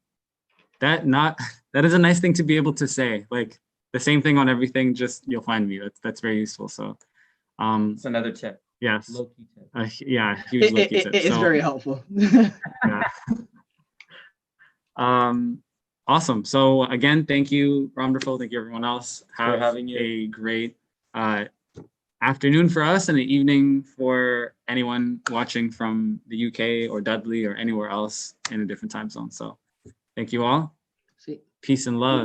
That is a nice thing to be able to say. Like the same thing on everything, just you'll find me. That's very useful. So it's another tip. Yes. Low-key tip. Huge low-key tip. It is very helpful. Awesome. So again, thank you, ROMderful. Thank you, everyone else. Have a great afternoon for us and an evening for anyone watching from the UK or Dudley or anywhere else in a different time zone. So thank you all. See. Peace and love.